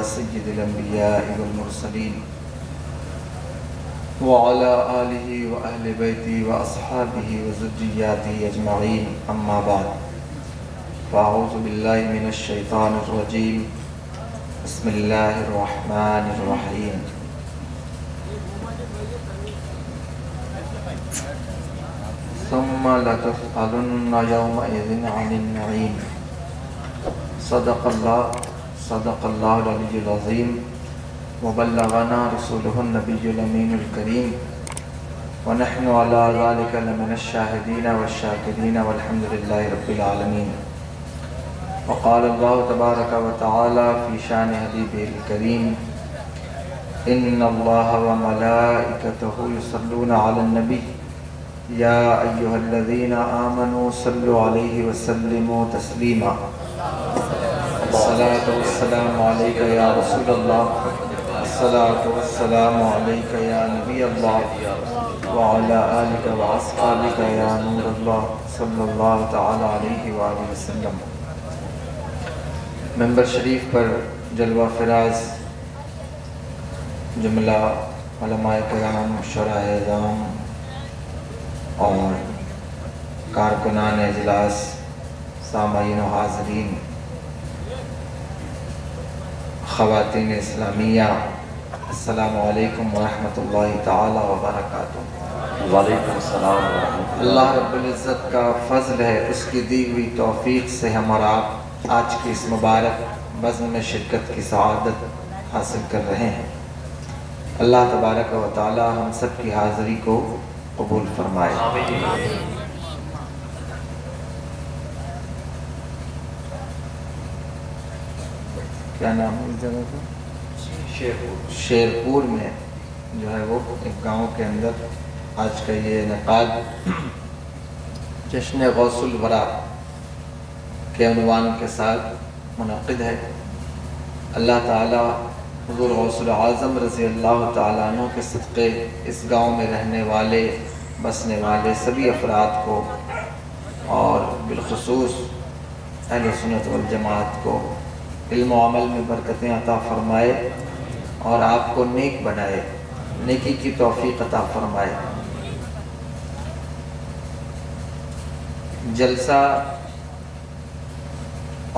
سيد الأنبياء والمرسلين وعلى آله وأهل بيته وأصحابه وذرياته أجمعين أما بعد فأعوذ بالله من الشيطان الرجيم بسم الله الرحمن الرحيم ثم لتسألن يومئذ عن النعيم صدق الله العلي العظيم وبلغنا رسوله النبي الأمين الكريم ونحن على ذلك لمن الشاهدين والشاكرين والحمد لله رب العالمين. وقال الله تبارك وتعالى في شان حبيبه الكريم إن الله وملائكته يصلون على النبي يا أيها الذين آمنوا صلوا عليه وسلموا تسليما. الصلاة والسلام عليك يا رسول الله الصلاة والسلام عليك يا نبي الله وعلى آلك وأصحابك يا نور الله صلی اللہ تعالی علیہ وآلہ وسلم. ممبر شریف پر جلوہ فراز جملہ علماء کرام، شرائع اعظام اور کارکنان اجلاس، سامعین و حاضرین، خواتین اسلامیہ، السلام علیکم ورحمۃ اللہ تعالی وبرکاتہ. وعلیکم السلام ورحمۃ اللہ. اللہ رب العزت کا فضل ہے، اس کی دی ہوئی توفیق سے ہم اور آپ آج کی اس مبارک بزم میں شرکت کی سعادت حاصل کر رہے ہیں. اللہ تبارک و تعالی ہم سب کی حاضری کو قبول فرمائے. کیا نام ہے اس جگہ کا؟ شیرپور میں جو ہے وہ ایک گاؤں کے اندر آج کا یہ انعقاد جشن غوث الورا کے عنوان کے ساتھ منعقد ہے. اللہ تعالی حضور غوث العظم رضی اللہ تعالیٰ عنہ کے صدقے اس گاؤں میں رہنے والے، بسنے والے سبھی افراد کو اور بالخصوص اہل سنت والجماعت کو علم و عمل میں برکتیں عطا فرمائے اور آپ کو نیک بنائے، نیکی کی توفیق عطا فرمائے. جلسہ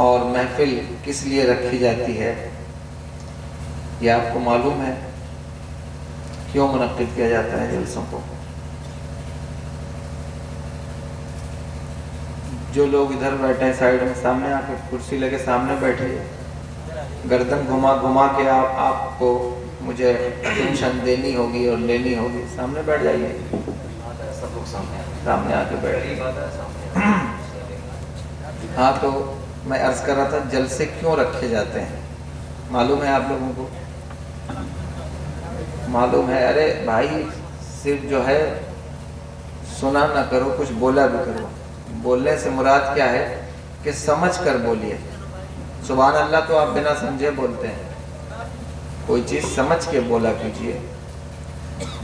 اور محفل کس لیے رکھی جاتی ہے یہ آپ کو معلوم ہے؟ کیوں منعقد کیا جاتا ہے جلسوں کو؟ جو لوگ ادھر بیٹھے ہیں سائیڈ میں، سامنے آ کے کرسی لگے سامنے بیٹھے، گردن گھما کے آپ کو مجھے اٹینشن دینی ہوگی اور لینی ہوگی. سامنے بیٹھ جائیے، سب لوگ سامنے آ کے بیٹھ. ہاں، تو میں عرض کر رہا تھا جلسے کیوں رکھے جاتے ہیں معلوم ہے آپ لوگوں کو؟ معلوم ہے؟ ارے بھائی، صرف جو ہے سنا نہ کرو، کچھ بولا بھی کرو. بولنے سے مراد کیا ہے کہ سمجھ کر بولیے. سبحان اللہ تو آپ بنا سمجھے بولتے ہیں، کوئی چیز سمجھ کے بولا کیجیے.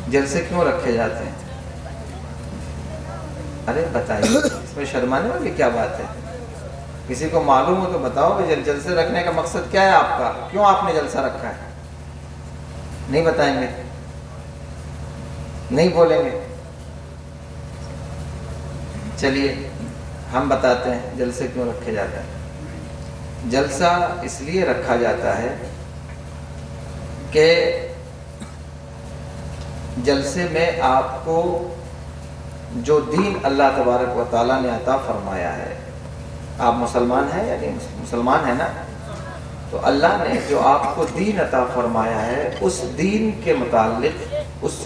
جلسے کیوں رکھے جاتے ہیں؟ ارے بتائیے، اس میں شرمانے والی کیا بات ہے؟ کسی کو معلوم ہو تو بتاؤ کہ جلسے رکھنے کا مقصد کیا ہے آپ کا؟ کیوں آپ نے جلسہ رکھا ہے؟ نہیں بتائیں گے؟ نہیں بولیں گے؟ چلیے ہم بتاتے ہیں جلسے کیوں رکھے جاتے ہیں. جلسہ اس لیے رکھا جاتا ہے کہ جلسے میں آپ کو جو دین اللہ تبارک و تعالیٰ نے عطا فرمایا ہے، آپ مسلمان ہیں یا نہیں؟ مسلمان ہیں نا؟ تو اللہ نے جو آپ کو دین عطا فرمایا ہے، اس دین کے متعلق اس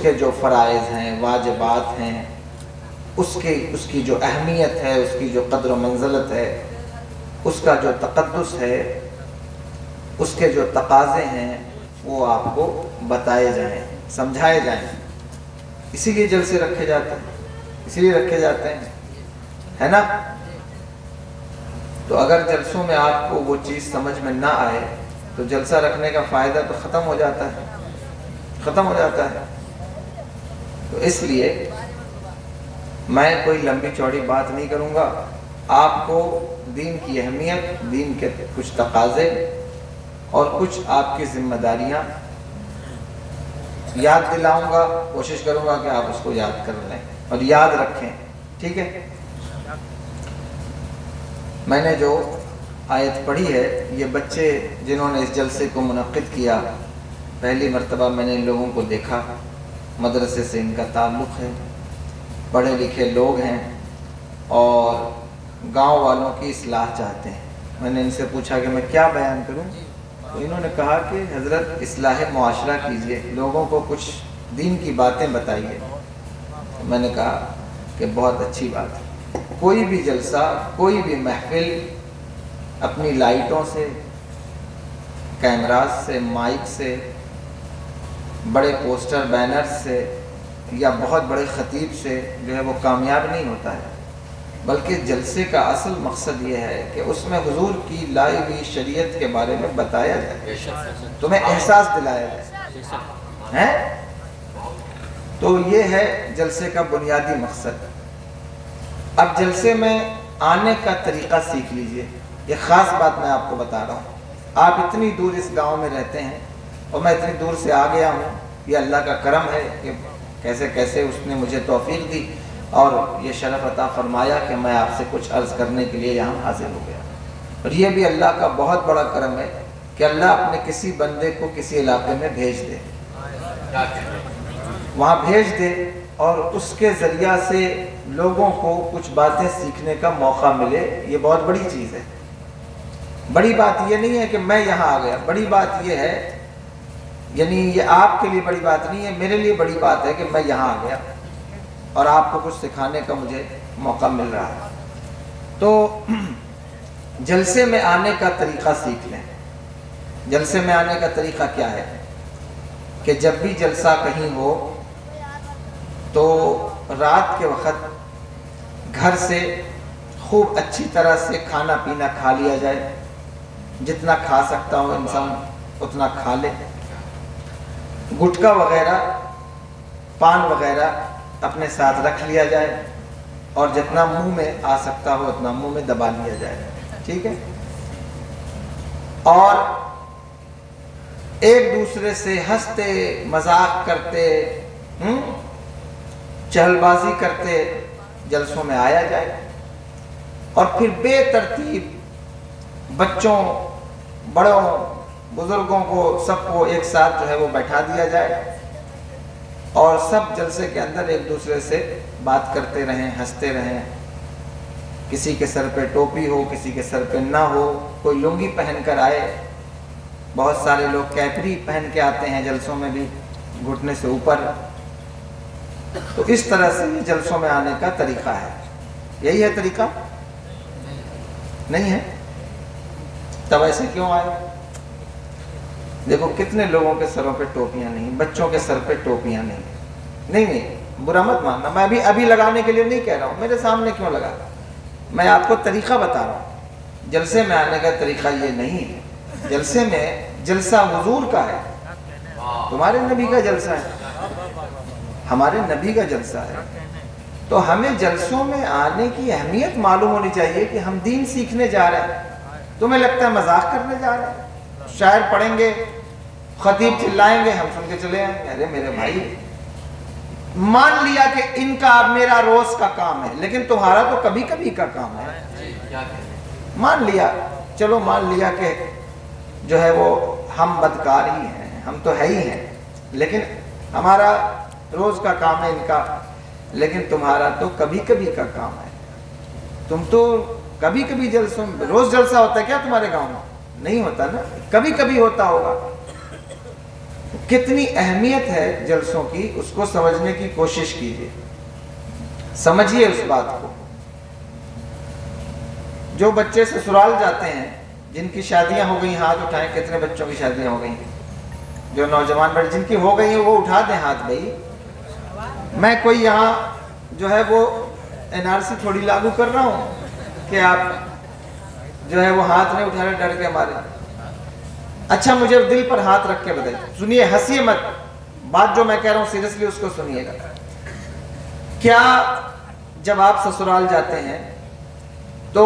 کے جو فرائض ہیں، واجبات ہیں، اس کی جو اہمیت ہے، اس کی جو قدر و منزلت ہے، اس کا جو تقدس ہے، اس کے جو تقاضے ہیں، وہ آپ کو بتائے جائیں، سمجھائے جائیں. اسی لیے جلسے رکھے جاتے ہیں، اسی لیے رکھے جاتے ہیں، ہے نا؟ تو اگر جلسوں میں آپ کو وہ چیز سمجھ میں نہ آئے تو جلسہ رکھنے کا فائدہ تو ختم ہو جاتا ہے. تو اس لیے میں کوئی لمبی چوڑی بات نہیں کروں گا. آپ کو دین کی اہمیت، دین کے کچھ تقاضے اور کچھ آپ کی ذمہ داریاں یاد دلاؤں گا، کوشش کروں گا کہ آپ اس کو یاد کر لیں اور یاد رکھیں، ٹھیک ہے؟ میں نے جو آیت پڑھی ہے، یہ بچے جنہوں نے اس جلسے کو منعقد کیا، پہلی مرتبہ میں نے ان لوگوں کو دیکھا، مدرسے سے ان کا تعلق ہے، پڑھے لکھے لوگ ہیں اور گاؤں والوں کی اصلاح چاہتے ہیں۔ میں نے ان سے پوچھا کہ میں کیا بیان کروں، تو انہوں نے کہا کہ حضرت اصلاح معاشرہ کیجئے، لوگوں کو کچھ دین کی باتیں بتائیے۔ میں نے کہا کہ بہت اچھی بات ہے، کوئی بھی جلسہ، کوئی بھی محفل اپنی لائٹوں سے، کیمراز سے، مائک سے، بڑے پوسٹر بینر سے یا بہت بڑے خطیب سے جو ہے وہ کامیاب نہیں ہوتا ہے، بلکہ جلسے کا اصل مقصد یہ ہے کہ اس میں حضور کی لائی ہوئی شریعت کے بارے میں بتایا جائے، تمہیں احساس دلایا جائے، تو یہ ہے جلسے کا بنیادی مقصد۔ اب جلسے میں آنے کا طریقہ سیکھ لیجئے، یہ خاص بات میں آپ کو بتا رہا ہوں۔ آپ اتنی دور اس گاؤں میں رہتے ہیں اور میں اتنی دور سے آ گیا ہوں، یہ اللہ کا کرم ہے کہ کیسے کیسے اس نے مجھے توفیق دی اور یہ شرف عطا فرمایا کہ میں آپ سے کچھ عرض کرنے کے لیے یہاں حاضر ہو گیا۔ اور یہ بھی اللہ کا بہت بڑا کرم ہے کہ اللہ اپنے کسی بندے کو کسی علاقے میں بھیج دے، وہاں بھیج دے اور اس کے ذریعہ سے لوگوں کو کچھ باتیں سیکھنے کا موقع ملے، یہ بہت بڑی چیز ہے۔ بڑی بات یہ نہیں ہے کہ میں یہاں آ گیا، بڑی بات یہ ہے، یعنی یہ آپ کے لیے بڑی بات نہیں ہے، میرے لیے بڑی بات ہے کہ میں یہاں آ گیا اور آپ کو کچھ سکھانے کا مجھے موقع مل رہا ہے۔ تو جلسے میں آنے کا طریقہ سیکھ لیں۔ جلسے میں آنے کا طریقہ کیا ہے کہ جب بھی جلسہ کہیں ہو تو رات کے وقت گھر سے خوب اچھی طرح سے کھانا پینا کھا لیا جائے، جتنا کھا سکتا ہو انسان اتنا کھا لے، گٹکا وغیرہ، پان وغیرہ اپنے ساتھ رکھ لیا جائے اور جتنا منہ میں آ سکتا ہو اتنا منہ میں دبا لیا جائے، ٹھیک ہے؟ اور ایک دوسرے سے ہنستے مذاق کرتے چہل بازی کرتے جلسوں میں آیا جائے، اور پھر بے ترتیب بچوں، بڑوں، بزرگوں کو سب کو ایک ساتھ جو ہے وہ بیٹھا دیا جائے اور سب جلسے کے اندر ایک دوسرے سے بات کرتے رہیں، ہنستے رہیں۔ کسی کے سر پہ ٹوپی ہو، کسی کے سر پہ نہ ہو، کوئی لنگی پہن کر آئے، بہت سارے لوگ کیپری پہن کے آتے ہیں جلسوں میں بھی، گھٹنے سے اوپر۔ تو اس طرح سے یہ جلسوں میں آنے کا طریقہ ہے۔ یہی ہے طریقہ؟ نہیں ہے؟ تب ایسے کیوں آئے؟ دیکھو کتنے لوگوں کے سروں پہ ٹوپیاں نہیں، بچوں کے سر پہ ٹوپیاں نہیں، برا مت ماننا، میں ابھی لگانے کے لیے نہیں کہہ رہا ہوں، میرے سامنے کیوں لگا، میں آپ کو طریقہ بتا رہا ہوں۔ جلسے میں آنے کا طریقہ یہ نہیں ہے، جلسے میں جلسہ حضور کا ہے، تمہارے نبی کا جلسہ ہے، ہمارے نبی کا جلسہ ہے، تو ہمیں جلسوں میں آنے کی اہمیت معلوم ہونی چاہیے کہ ہم دین سیکھنے جا رہے ہیں۔ تمہیں لگتا ہے مذاق کرنے جا رہے ہیں، شاعر پڑھیں گے، خطیب چلائیں گے، ہم سن کے چلے آئیں گے۔ ارے میرے بھائی، مان لیا کہ ان کا میرا روز کا کام ہے، لیکن تمہارا تو کبھی کبھی کا کام ہے۔ مان لیا، چلو مان لیا کہ جو ہے وہ ہم بدکار ہی ہیں، ہم تو ہے ہی ہیں، لیکن ہمارا روز کا کام ہے ان کا، لیکن تمہارا تو کبھی کبھی کا کام ہے۔ تم تو کبھی کبھی جلسوں، روز جلسہ ہوتا ہے کیا تمہارے گاؤں میں؟ نہیں ہوتا نا، کبھی کبھی ہوتا ہوگا۔ کتنی اہمیت ہے جلسوں کی، اس کو سمجھنے کی کوشش کیجیے، سمجھیے اس بات کو۔ جو بچے سسرال جاتے ہیں، جن کی شادیاں ہو گئی، ہاتھ اٹھائیں، کتنے بچوں کی شادیاں ہو گئی؟ جو نوجوان بڑے جن کی ہو گئی ہیں وہ اٹھا دیں ہاتھ بھائی۔ میں کوئی یہاں جو ہے وہ NRC تھوڑی لاگو کر رہا ہوں کہ آپ جو ہے وہ ہاتھ نہیں اٹھا رہے ڈر کے ہمارے۔ اچھا مجھے دل پر ہاتھ رکھ کے بتائیے، سنیے، ہنسیے مت، بات جو میں کہہ رہا ہوں سیریسلی اس کو سنیے گا۔ کیا جب آپ سسرال جاتے ہیں تو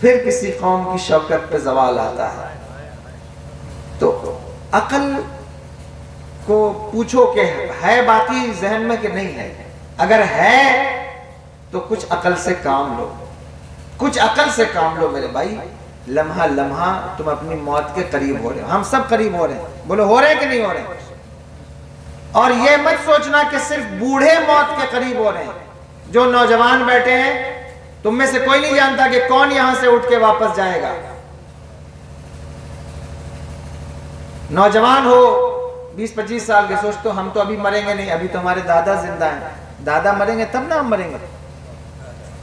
پھر کسی قوم کی شوکت پہ زوال آتا ہے۔ تو عقل کو پوچھو کہ ہے باقی ذہن میں کہ نہیں ہے، اگر ہے تو کچھ عقل سے کام لو، کچھ عقل سے کام لو میرے بھائی۔ لمحہ لمحہ تم اپنی موت کے قریب ہو رہے ہو، ہم سب قریب ہو رہے ہیں، بولو ہو رہے ہیں کہ نہیں ہو رہے ہیں؟ اور یہ مت سوچنا کہ صرف بوڑھے موت کے قریب ہو رہے ہیں، جو نوجوان بیٹھے ہیں تم میں سے کوئی نہیں جانتا کہ کون یہاں سے اٹھ کے واپس جائے گا۔ نوجوان ہو 20-25 سال کے، سوچتے ہو ہم تو ابھی مریں گے نہیں، ابھی تو ہمارے دادا زندہ ہیں، دادا مریں گے تب نہ ہم مریں گے،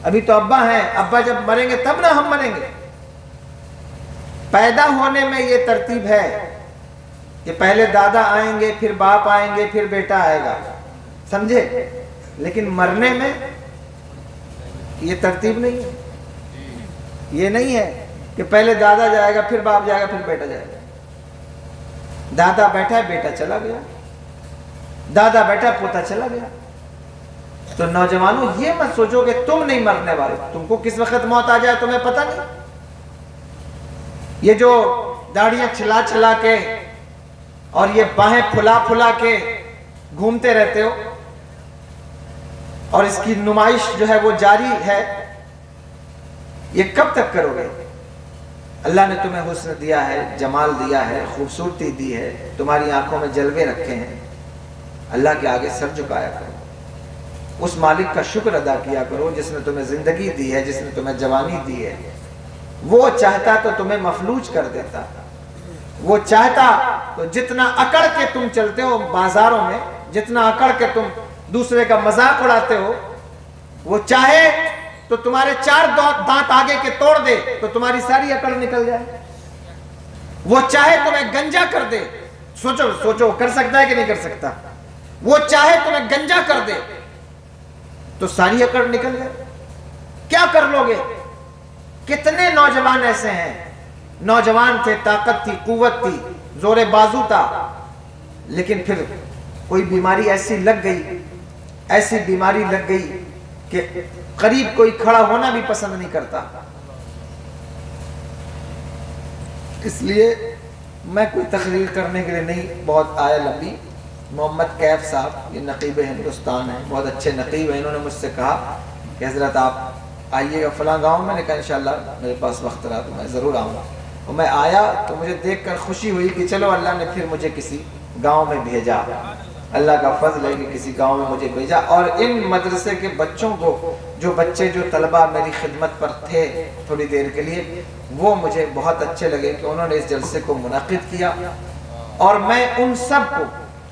ابھی تو ابا ہیں، ابا جب مریں گے تب نہ ہم مریں گے۔ پیدا ہونے میں یہ ترتیب ہے کہ پہلے دادا آئیں گے، پھر باپ آئیں گے، پھر بیٹا آئے گا، سمجھے؟ لیکن مرنے میں یہ ترتیب نہیں ہے، یہ نہیں ہے کہ پہلے دادا جائے گا، پھر باپ جائے گا، پھر بیٹا جائے گا۔ دادا بیٹھا ہے، بیٹا چلا گیا، دادا بیٹھا پوتا چلا گیا۔ تو نوجوانوں یہ مت سوچو کہ تم نہیں مرنے والے، تم کو کس وقت موت آ جائے تمہیں پتہ نہیں۔ یہ جو داڑیاں چھلا چھلا کے اور یہ باہیں پھلا پھلا کے گھومتے رہتے ہو اور اس کی نمائش جو ہے وہ جاری ہے، یہ کب تک کرو گے؟ اللہ نے تمہیں حسن دیا ہے، جمال دیا ہے، خوبصورتی دی ہے، تمہاری آنکھوں میں جلوے رکھے ہیں، اللہ کے آگے سر جھکایا کرو، اس مالک کا شکر ادا کیا کرو جس نے تمہیں زندگی دی ہے، جس نے تمہیں جوانی دی ہے۔ وہ چاہتا تو تمہیں مفلوج کر دیتا، وہ چاہتا تو جتنا اکڑ کے تم چلتے ہو بازاروں میں، جتنا اکڑ کے تم دوسرے کا مذاق اڑاتے ہو، وہ چاہے تو تمہارے 4 دانت آگے کے توڑ دے تو تمہاری ساری اکڑ نکل جائے۔ وہ چاہے تمہیں گنجا کر دے، سوچو کر سکتا ہے کہ نہیں کر سکتا؟ وہ چاہے تمہیں گنجا کر دے تو ساری اکڑ نکل جائے، کیا کر لو گے؟ کتنے نوجوان ایسے ہیں، نوجوان تھے، طاقت تھی، قوت تھی، زور بازو تھا، لیکن پھر کوئی بیماری ایسی لگ گئی، ایسی بیماری لگ گئی کہ قریب کوئی کھڑا ہونا بھی پسند نہیں کرتا۔ اس لیے میں کوئی تقریر کرنے کے لیے نہیں بہت آیا لمبی۔ محمد کیف صاحب یہ نقیب ہندوستان ہیں، بہت اچھے نقیب ہیں، انہوں نے مجھ سے کہا کہ حضرت آپ آئیے گا فلاں گاؤں، میں نے کہا انشاءاللہ میرے پاس وقت رہا تو میں ضرور آؤں گا۔ اور میں آیا تو مجھے دیکھ کر خوشی ہوئی کہ چلو اللہ نے پھر مجھے کسی گاؤں میں بھیجا، اللہ کا فضل ہے کہ کسی گاؤں میں مجھے بھیجا۔ اور ان مدرسے کے بچوں کو، جو بچے جو طلبہ میری خدمت پر تھے تھوڑی دیر کے لیے، وہ مجھے بہت اچھے لگے کہ انہوں نے اس جلسے کو منعقد کیا، اور میں ان سب کو،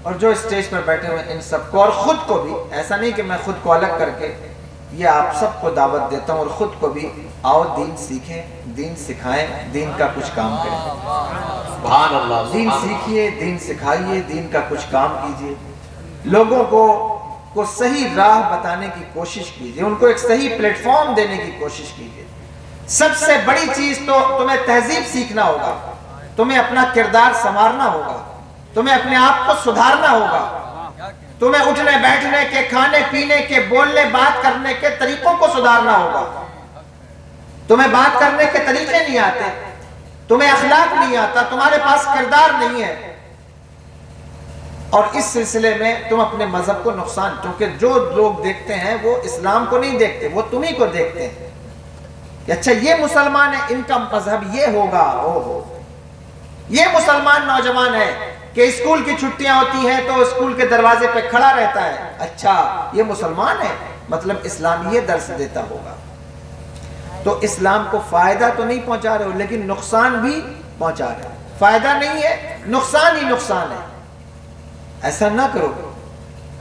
اور جو اسٹیج پر بیٹھے ہوئے ان سب کو، اور خود کو بھی، ایسا نہیں کہ میں خود کو الگ کر کے، یہ آپ سب کو دعوت دیتا ہوں اور خود کو بھی، آؤ دین سیکھیں، دین سکھائیں، دین کا کچھ کام کریں۔ سبحان اللہ، دین سیکھیے، دین سکھائیے، دین کا کچھ کام کیجئے، لوگوں کو صحیح راہ بتانے کی کوشش کیجئے، ان کو ایک صحیح پلیٹ فارم دینے کی کوشش کیجئے۔ سب سے بڑی چیز تو تمہیں تہذیب سیکھنا ہوگا، تمہیں اپنا کردار سنوارنا ہوگا، تمہیں اپنے آپ کو سدھارنا ہوگا، تمہیں اٹھنے بیٹھنے کے، کھانے پینے کے، بولنے بات کرنے کے طریقوں کو سدھارنا ہوگا۔ تمہیں بات کرنے کے طریقے نہیں آتے، تمہیں اخلاق نہیں آتا، تمہارے پاس کردار نہیں ہے، اور اس سلسلے میں تم اپنے مذہب کو نقصان، کیونکہ جو لوگ دیکھتے ہیں وہ اسلام کو نہیں دیکھتے، وہ تمہیں کو دیکھتے ہیں کہ اچھا یہ مسلمان ہے، ان کا مذہب یہ ہوگا، یہ مسلمان نوجوان ہے کہ اسکول کی چھٹیاں ہوتی ہیں تو اسکول کے دروازے پہ کھڑا رہتا ہے، اچھا یہ مسلمان ہے، مطلب اسلام یہ درس دیتا ہوگا۔ تو اسلام کو فائدہ تو نہیں پہنچا رہے ہو، لیکن نقصان بھی پہنچا رہے ہو۔ فائدہ نہیں ہے، نقصان ہی نقصان ہے۔ ایسا نہ کرو،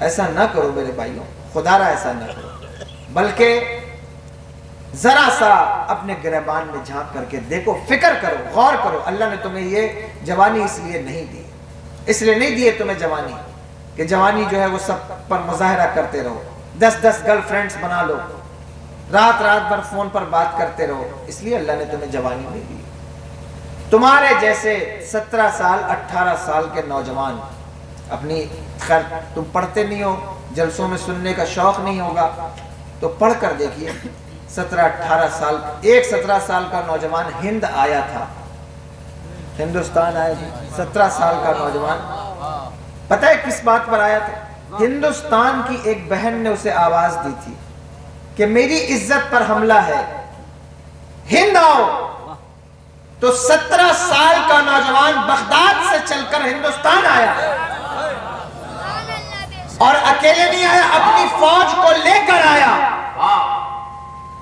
ایسا نہ کرو میرے بھائیوں، خدا را ایسا نہ کرو، بلکہ ذرا سا اپنے گریبان میں جھانک کر کے دیکھو، فکر کرو، غور کرو۔ اللہ نے تمہیں یہ جوانی اس لیے نہیں دی، اس لیے نہیں دیے تمہیں جوانی کہ جوانی جو ہے وہ سب پر مظاہرہ کرتے رہو، 10 گرل فرینڈز بنا لو، رات بھر فون پر بات کرتے رہو، اس لیے اللہ نے تمہیں جوانی نہیں دی۔ تمہارے جیسے 17 سال 18 سال کے نوجوان اپنی، خیر تم پڑھتے نہیں ہو، جلسوں میں سننے کا شوق نہیں ہوگا تو پڑھ کر دیکھیے، 17-18 سال، ایک 17 سال کا نوجوان ہند آیا تھا، ہندوستان آیا تھا 17 سال کا نوجوان. پتہ ہے کس بات پر آیا تھا؟ ہندوستان کی ایک بہن نے اسے آواز دی تھی کہ میری عزت پر حملہ ہے، ہند آؤ. تو 17 سال کا نوجوان بغداد سے چل کر ہندوستان آیا، اور اکیلے نہیں آیا، اپنی فوج کو لے کر آیا،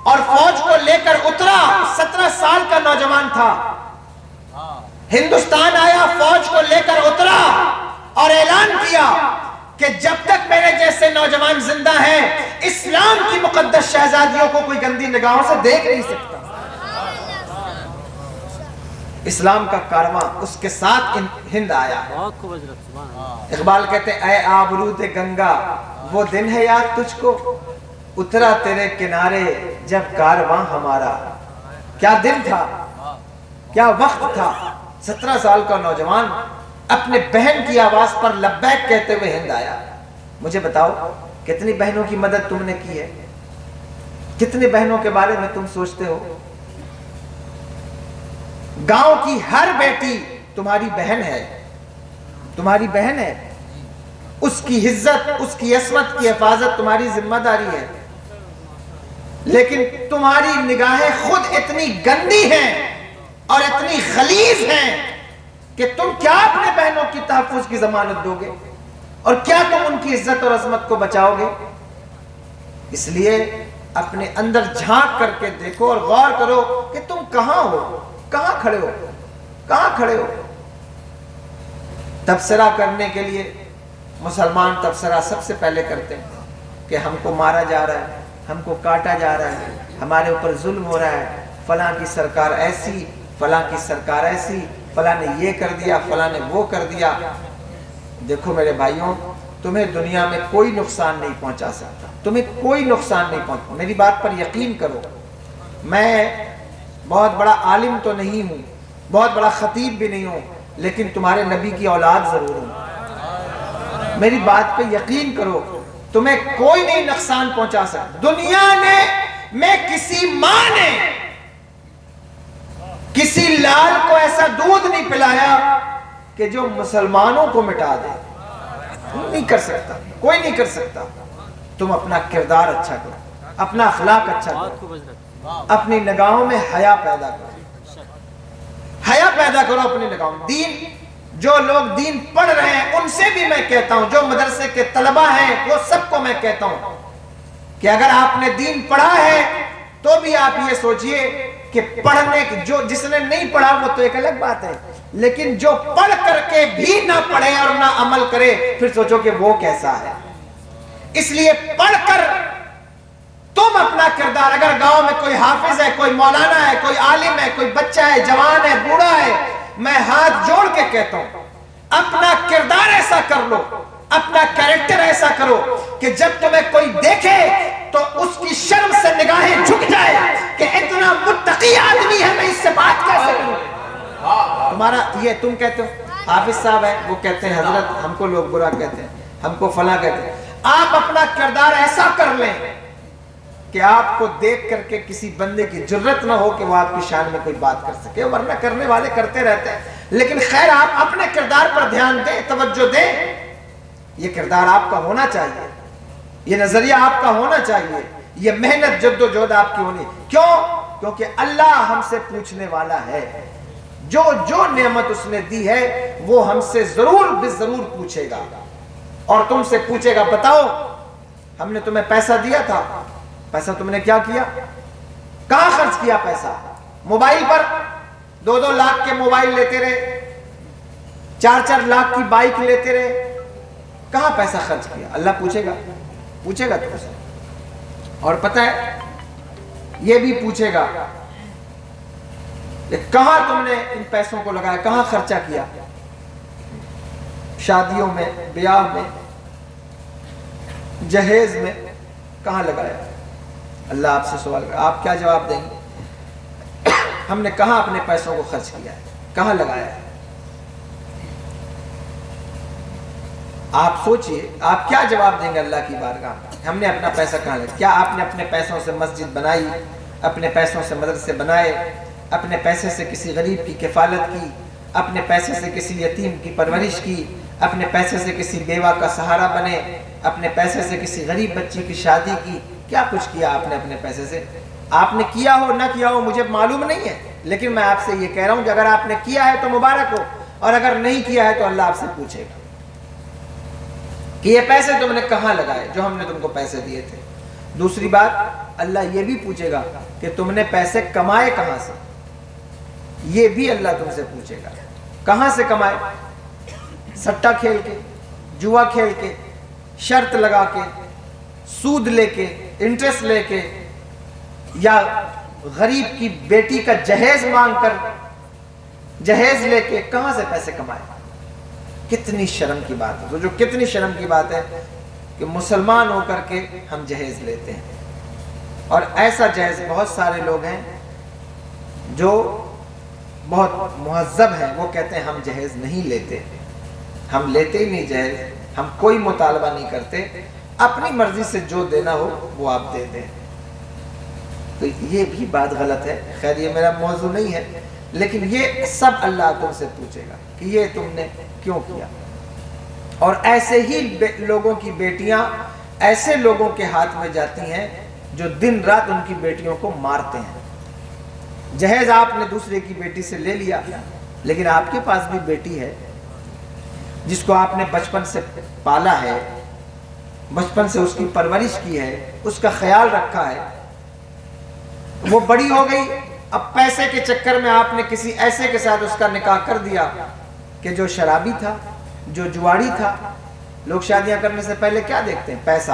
اور فوج کو لے کر اترا. 17 سال کا نوجوان تھا، ہندوستان آیا، فوج کو لے کر اترا اور اعلان کیا کہ جب تک میرے جیسے نوجوان زندہ ہیں اسلام کی مقدس شہزادیوں کو کوئی گندی نگاہوں سے دیکھ نہیں سکتا. اسلام کا کارواں اس کے ساتھ ہند آیا. اقبال کہتے ہیں اے آبرود گنگا وہ دن ہے یاد تجھ کو، اترا تیرے کنارے جب کارواں ہمارا. کیا دن تھا، کیا وقت تھا. 17 سال کا نوجوان اپنے بہن کی آواز پر لبیک کہتے ہوئے ہند آیا. مجھے بتاؤ کتنی بہنوں کی مدد تم نے کی ہے، کتنی بہنوں کے بارے میں تم سوچتے ہو. گاؤں کی ہر بیٹی تمہاری بہن ہے، تمہاری بہن ہے، اس کی عزت، اس کی عصمت کی حفاظت تمہاری ذمہ داری ہے. لیکن تمہاری نگاہیں خود اتنی گندی ہیں اور اتنی غلیظ ہیں کہ تم کیا اپنے بہنوں کی تحفظ کی ضمانت دو گے، اور کیا تم ان کی عزت اور عظمت کو بچاؤ گے. اس لیے اپنے اندر جھانک کر کے دیکھو اور غور کرو کہ تم کہاں ہو، کہاں کھڑے ہو، کہاں کھڑے ہو. تبصرہ کرنے کے لیے مسلمان تبصرہ سب سے پہلے کرتے ہیں کہ ہم کو مارا جا رہا ہے، ہم کو کاٹا جا رہا ہے، ہمارے اوپر ظلم ہو رہا ہے، فلاں کی سرکار ایسی، فلاں کی سرکار ایسی، فلاں نے یہ کر دیا، فلاں نے وہ کر دیا. دیکھو میرے بھائیوں، تمہیں دنیا میں کوئی نقصان نہیں پہنچا سکتا، تمہیں کوئی نقصان نہیں پہنچا. میری بات پر یقین کرو، میں بہت بڑا عالم تو نہیں ہوں، بہت بڑا خطیب بھی نہیں ہوں، لیکن تمہارے نبی کی اولاد ضرور ہوں. میری بات پہ یقین کرو، تمہیں کوئی نہیں نقصان پہنچا سکتا. دنیا میں کسی ماں نے کسی لال کو ایسا دودھ نہیں پلایا کہ جو مسلمانوں کو مٹا دے. نہیں کر سکتا، کوئی نہیں کر سکتا. تم اپنا کردار اچھا کرو، اپنا اخلاق اچھا کرو، اپنی نگاہوں میں حیا پیدا کرو، حیا پیدا کرو اپنی نگاہوں میں. دین، جو لوگ دین پڑھ رہے ہیں ان سے بھی میں کہتا ہوں، جو مدرسے کے طلبہ ہیں وہ سب کو میں کہتا ہوں کہ اگر آپ نے دین پڑھا ہے تو بھی آپ یہ سوچئے کہ پڑھنے جس نے نہیں پڑھا وہ تو ایک الگ بات ہے، لیکن جو پڑھ کر کے بھی نہ پڑھے اور نہ عمل کرے پھر سوچو کہ وہ کیسا ہے. اس لیے پڑھ کر تم اپنا کردار، اگر گاؤں میں کوئی حافظ ہے، کوئی مولانا ہے، کوئی عالم ہے، کوئی بچہ ہے، جوان ہے، بوڑھا ہے، میں ہاتھ جوڑ کے کہتا ہوں اپنا کردار ایسا کر لو، اپنا کریکٹر ایسا کرو کہ جب تمہیں کوئی دیکھے تو اس کی شرم سے نگاہیں جھک جائے کہ اتنا متقی آدمی ہے، میں اس سے بات کیسے کروں. تمہارا یہ تم کہتے ہو حافظ صاحب ہے، وہ کہتے ہیں حضرت ہم کو لوگ برا کہتے ہیں، ہم کو فلاں کہتے ہیں. آپ اپنا کردار ایسا کر لیں کہ آپ کو دیکھ کر کے کسی بندے کی جرت نہ ہو کہ وہ آپ کی شان میں کوئی بات کر سکے، ورنہ کرنے والے کرتے رہتے ہیں. لیکن خیر آپ اپنے کردار پر دھیان دیں، توجہ دیں. یہ کردار آپ کا ہونا چاہیے، یہ نظریہ آپ کا ہونا چاہیے، یہ محنت جد و جہد آپ کی ہونی. کیوں؟ کیونکہ اللہ ہم سے پوچھنے والا ہے. جو نعمت اس نے دی ہے وہ ہم سے ضرور بضرور پوچھے گا. اور تم سے پوچھے گا بتاؤ ہم نے تمہیں پیسہ دیا تھا، پیسہ تم نے کیا کیا، کہاں خرچ کیا پیسہ؟ موبائل پر 2-2 لاکھ کے موبائل لیتے رہے، 4-4 لاکھ کی بائک لیتے رہے، کہاں پیسہ خرچ کیا؟ اللہ پوچھے گا تم سے. اور پتہ ہے یہ بھی پوچھے گا کہ کہاں تم نے ان پیسوں کو لگایا، کہاں خرچہ کیا، شادیوں میں، بیاہ میں، جہیز میں کہاں لگایا. اللہ آپ سے سوال کرے، آپ کیا جواب دیں گے؟ ہم نے کہاں اپنے پیسوں کو خرچ کیا ہے، کہاں لگایا ہے؟ آپ سوچئے آپ کیا جواب دیں گے اللہ کی بارگاہ میں؟ ہم نے اپنا پیسہ کہاں لگایا؟ کیا آپ نے اپنے پیسوں سے مسجد بنائی، اپنے پیسوں سے مدرسے بنائے، اپنے پیسے سے کسی غریب کی کفالت کی، اپنے پیسے سے کسی یتیم کی پرورش کی، اپنے پیسے سے کسی بیوہ کا سہارا بنے، اپنے پیسے سے کسی غریب بچی کی شادی کی، کیا کچھ کیا آپ نے اپنے پیسے سے؟ آپ نے کیا ہو نہ کیا ہو مجھے معلوم نہیں ہے، لیکن میں آپ سے یہ کہہ رہا ہوں کہ اگر آپ نے کیا ہے تو مبارک ہو، اور اگر نہیں کیا ہے تو اللہ آپ سے پوچھے گا کہ یہ پیسے تم نے کہاں لگائے جو ہم نے تم کو پیسے دیے تھے۔ دوسری بات، اللہ یہ بھی پوچھے گا کہ تم نے پیسے کمائے کہاں سے، یہ بھی اللہ تم سے پوچھے گا۔ کہاں سے کمائے؟ سٹا کھیل کے، جوا کھیل کے، شرط لگا کے، سود لے کے، انٹرسٹ لے کے، یا غریب کی بیٹی کا جہیز مانگ کر، جہیز لے کے، کہاں سے پیسے کمائے؟ کتنی شرم کی بات ہے، جو کتنی شرم کی بات ہے کہ مسلمان ہو کر کے ہم جہیز لیتے ہیں۔ اور ایسا جہیز بہت سارے لوگ ہیں جو بہت مہذب ہیں، وہ کہتے ہیں ہم جہیز نہیں لیتے، ہم لیتے ہی نہیں جہیز، ہم کوئی مطالبہ نہیں کرتے، اپنی مرضی سے جو دینا ہو وہ آپ دے دیں۔ تو یہ بھی بات غلط ہے۔ خیر یہ میرا موضوع نہیں ہے، لیکن یہ سب اللہ تم سے پوچھے گا کہ یہ تم نے کیوں کیا۔ اور ایسے ہی لوگوں کی بیٹیاں ایسے لوگوں کے ہاتھ میں جاتی ہیں جو دن رات ان کی بیٹیوں کو مارتے ہیں۔ جہیز آپ نے دوسرے کی بیٹی سے لے لیا، لیکن آپ کے پاس بھی بیٹی ہے جس کو آپ نے بچپن سے پالا ہے، بچپن سے اس کی پرورش کی ہے، اس کا خیال رکھا ہے، وہ بڑی ہو گئی، اب پیسے کے چکر میں آپ نے کسی ایسے کے ساتھ اس کا نکاح کر دیا کہ جو شرابی تھا، جو جواڑی تھا۔ لوگ شادیاں کرنے سے پہلے کیا دیکھتے ہیں؟ پیسہ۔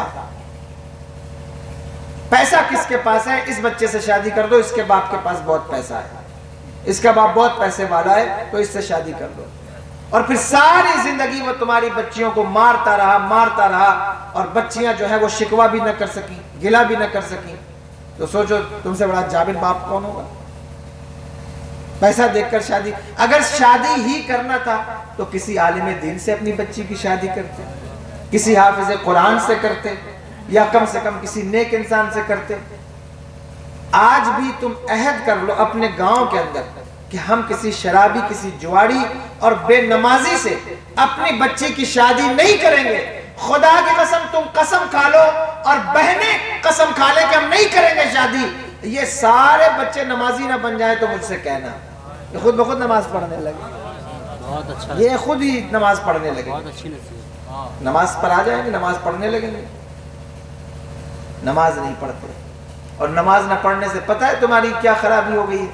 پیسہ کس کے پاس ہے؟ اس بچے سے شادی کر دو، اس کے باپ کے پاس بہت پیسہ ہے، اس کا باپ بہت پیسے والا ہے تو اس سے شادی کر دو۔ اور پھر ساری زندگی وہ تمہاری بچیوں کو مارتا رہا، اور بچیاں جو ہے وہ شکوہ بھی نہ کر سکیں، گلہ بھی نہ کر سکیں۔ تو سوچو تم سے بڑا جابر باپ کون ہوگا؟ پیسہ دیکھ کر شادی۔ اگر شادی ہی کرنا تھا تو کسی عالم دین سے اپنی بچی کی شادی کرتے، کسی حافظ قرآن سے کرتے، یا کم سے کم کسی نیک انسان سے کرتے۔ آج بھی تم عہد کر لو اپنے گاؤں کے اندر کہ ہم کسی شرابی، کسی جواڑی اور بے نمازی سے اپنی بچی کی شادی نہیں کریں گے۔ خدا کی قسم تم قسم کھا لو، اور بہنیں قسم کھا لیں کہ ہم نہیں کریں گے شادی۔ یہ سارے بچے نمازی نہ بن جائیں تو مجھ سے کہنا، یہ خود بخود نماز پڑھنے لگے، بہت اچھا، یہ خود ہی نماز پڑھنے لگے، بہت اچھی نصیحت۔ نماز پر آ جائیں گے، نماز پڑھنے لگیں گے۔ نماز نہیں پڑھتے، اور نماز نہ پڑھنے سے پتہ ہے تمہاری کیا خرابی ہو گئی؟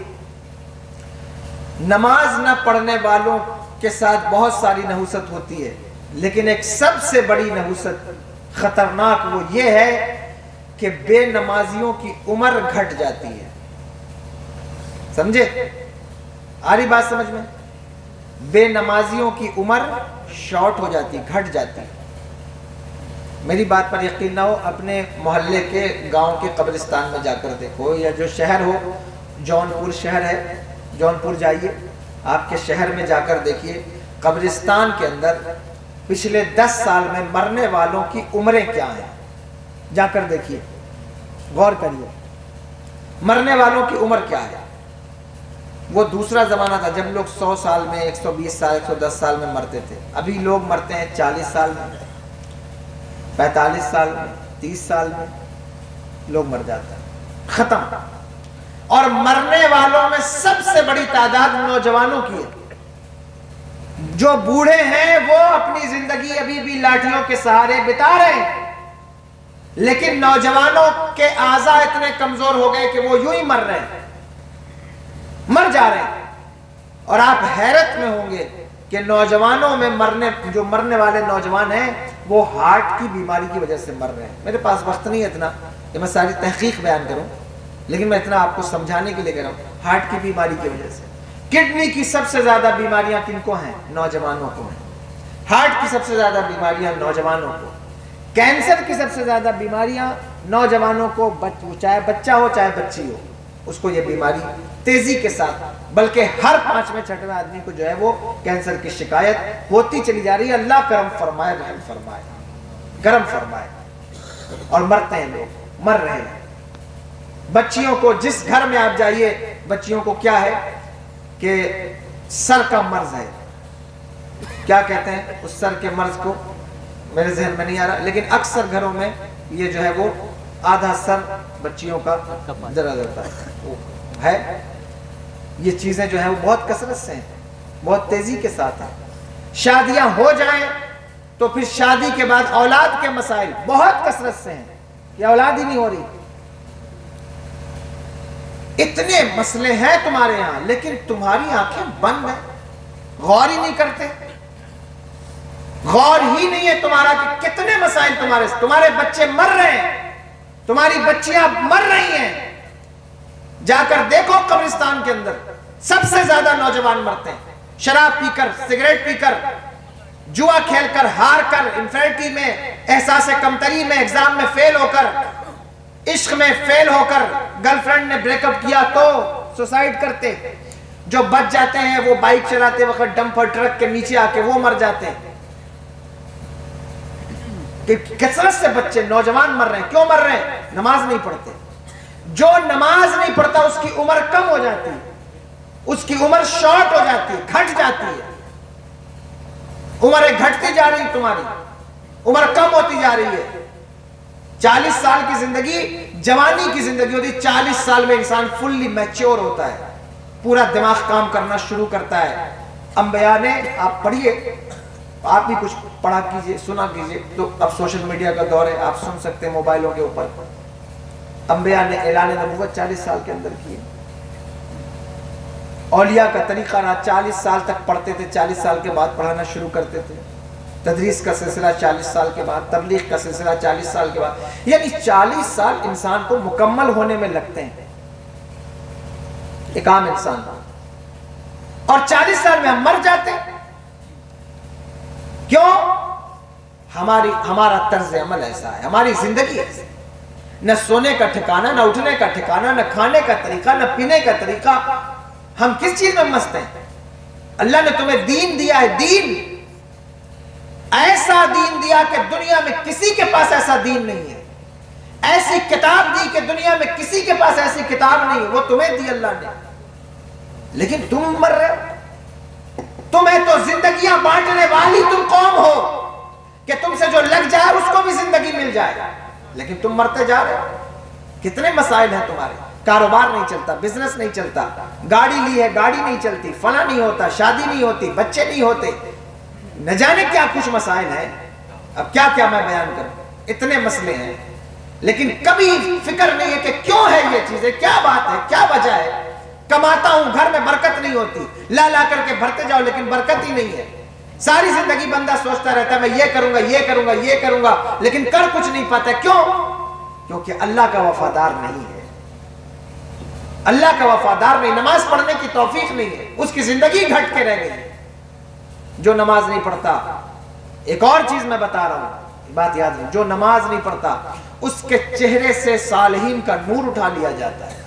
نماز نہ پڑھنے والوں کے ساتھ بہت ساری نحوست ہوتی ہے، لیکن ایک سب سے بڑی نحوست خطرناک وہ یہ ہے کہ بے نمازیوں کی عمر گھٹ جاتی ہے۔ سمجھے؟ آ رہی بات سمجھ میں؟ بے نمازیوں کی عمر شارٹ ہو جاتی، گھٹ جاتی۔ میری بات پر یقین نہ ہو، اپنے محلے کے گاؤں کے قبرستان میں جا کر دیکھو، یا جو شہر ہو، جونپور شہر ہے، جونپور جائیے، آپ کے شہر میں جا کر دیکھیے قبرستان کے اندر پچھلے 10 سال میں مرنے والوں کی عمریں کیا ہیں، جا کر دیکھیے، غور کریے مرنے والوں کی عمر کیا ہے۔ وہ دوسرا زمانہ تھا جب لوگ 100 سال میں، 120 سال، 110 سال میں مرتے تھے۔ ابھی لوگ مرتے ہیں 40 سال میں، 45 سال میں، 30 سال میں لوگ مر جاتے ہیں، ختم۔ اور مرنے والوں میں سب سے بڑی تعداد نوجوانوں کی ہے۔ جو بوڑھے ہیں وہ اپنی زندگی ابھی بھی لاٹھیوں کے سہارے بتا رہے ہیں، لیکن نوجوانوں کے اعضاء اتنے کمزور ہو گئے کہ وہ یوں ہی مر رہے ہیں، مر جا رہے ہیں۔ اور آپ حیرت میں ہوں گے کہ نوجوانوں میں جو مرنے والے نوجوان ہیں وہ ہارٹ کی بیماری کی وجہ سے مر رہے ہیں۔ میرے پاس وقت نہیں ہے اتنا کہ میں ساری تحقیق بیان کروں، لیکن میں اتنا آپ کو سمجھانے کے لیے کہہ رہا ہوں، ہارٹ کی بیماری کی وجہ سے۔ کڈنی کی سب سے زیادہ بیماریاں کن کو ہیں؟ نوجوانوں کو ہیں۔ ہارٹ کی سب سے زیادہ بیماریاں نوجوانوں کو، کینسر کی سب سے زیادہ بیماریاں نوجوانوں کو، چاہے بچہ ہو چاہے بچی ہو، اس کو یہ بیماری تیزی کے ساتھ، بلکہ ہر 5ویں 6ویں آدمی کو جو ہے وہ کینسر کی شکایت ہوتی چلی جا رہی ہے۔ اللہ کرم فرمائے، رحم فرمائے، کرم فرمائے۔ اور مرتے ہیں لوگ، مر رہے ہیں۔ بچیوں کو جس گھر میں آپ جائیے بچیوں کو کیا ہے کہ سر کا مرض ہے، کیا کہتے ہیں اس سر کے مرض کو، میرے ذہن میں نہیں آ رہا، لیکن اکثر گھروں میں یہ جو ہے وہ آدھا سر بچیوں کا ذرا جاتا ہے۔ یہ چیزیں جو ہیں وہ بہت کثرت سے ہیں، بہت تیزی کے ساتھ ہیں۔ شادیاں ہو جائیں تو پھر شادی کے بعد اولاد کے مسائل بہت کثرت سے ہیں کہ اولاد ہی نہیں ہو رہی۔ اتنے مسئلے ہیں تمہارے یہاں لیکن تمہاری آنکھیں بند ہیں، غور ہی نہیں کرتے، غور ہی نہیں ہے تمہارا کہ کتنے مسائل تمہارے بچے مر رہے ہیں، تمہاری بچیاں مر رہی ہیں۔ جا کر دیکھو قبرستان کے اندر سب سے زیادہ نوجوان مرتے ہیں، شراب پی کر، سگریٹ پی کر، جوا کھیل کر، ہار کر، انفیرٹی میں، احساس کمتری میں، ایگزام میں فیل ہو کر، عشق میں فیل ہو کر، گرل فرینڈ نے بریک اپ کیا تو سوسائیڈ کرتے، جو بچ جاتے ہیں وہ بائک چلاتے وقت ڈمپر ٹرک کے نیچے آ کے وہ مر جاتے ہیں۔ کہ کثرت سے بچے نوجوان مر رہے ہیں، کیوں مر رہے ہیں؟ نماز نہیں پڑھتے۔ جو نماز نہیں پڑھتا اس کی عمر کم ہو جاتی ہے، اس کی عمر شارٹ ہو جاتی ہے، گھٹ جاتی ہے، عمریں گھٹتی جا رہی، تمہاری عمر کم ہوتی جا رہی ہے۔ 40 سال کی زندگی جوانی کی زندگی ہوتی ہے، 40 سال میں انسان فلی میچور ہوتا ہے، پورا دماغ کام کرنا شروع کرتا ہے۔ انبیاء نے، آپ پڑھیے، آپ بھی کچھ پڑھا کیجئے، سنا کیجئے، تو اب سوشل میڈیا کا دور ہے، آپ سن سکتے ہیں موبائلوں کے اوپر۔ انبیاء نے اعلان نبوت 40 سال کے اندر کیے۔ اولیاء کا طریقہ رہا، 40 سال تک پڑھتے تھے، 40 سال کے بعد پڑھانا شروع کرتے تھے۔ تدریس کا سلسلہ 40 سال کے بعد، تبلیغ کا سلسلہ 40 سال کے بعد، یعنی 40 سال انسان کو مکمل ہونے میں لگتے ہیں، ایک عام انسان کو، اور 40 سال میں ہم مر جاتے ہیں۔ کیوں؟ ہمارا طرز عمل ایسا ہے، ہماری زندگی ایسی ہے، نہ سونے کا ٹھکانہ، نہ اٹھنے کا ٹھکانہ، نہ کھانے کا طریقہ، نہ پینے کا طریقہ۔ ہم کس چیز میں مست ہیں؟ اللہ نے تمہیں دین دیا ہے، دین ایسا دین دیا کہ دنیا میں کسی کے پاس ایسا دین نہیں ہے، ایسی کتاب دی کہ دنیا میں کسی کے پاس ایسی کتاب نہیں ہے، وہ تمہیں دی اللہ نے، لیکن تم مر رہے ہو۔ تمہیں تو زندگیاں بانٹنے والی تم قوم ہو کہ تم سے جو لگ جائے اس کو بھی زندگی مل جائے، لیکن تم مرتے جا رہے ہو۔ کتنے مسائل ہیں تمہارے، کاروبار نہیں چلتا، بزنس نہیں چلتا، گاڑی لی ہے گاڑی نہیں چلتی، فلاں نہیں ہوتا، شادی نہیں ہوتی، بچے نہیں ہوتے، نہ جانے کیا کچھ مسائل ہیں۔ اب کیا کیا میں بیان کروں، اتنے مسئلے ہیں، لیکن کبھی فکر نہیں ہے کہ کیوں ہے یہ چیزیں، کیا بات ہے، کیا وجہ ہے۔ کماتا ہوں، گھر میں برکت نہیں ہوتی، لا لا کر کے بھرتے جاؤ لیکن برکت ہی نہیں ہے۔ ساری زندگی بندہ سوچتا رہتا ہے میں یہ کروں گا، یہ کروں گا، یہ کروں گا، لیکن کر کچھ نہیں پاتا۔ کیوں؟ کیونکہ اللہ کا وفادار نہیں ہے، اللہ کا وفادار نہیں، نماز پڑھنے کی توفیق نہیں ہے، اس کی زندگی گھٹ کے رہ گئی ہے جو نماز نہیں پڑھتا۔ ایک اور چیز میں بتا رہا ہوں، بات یاد رکھیں، جو نماز نہیں پڑھتا اس کے چہرے سے صالحین کا نور اٹھا لیا جاتا ہے۔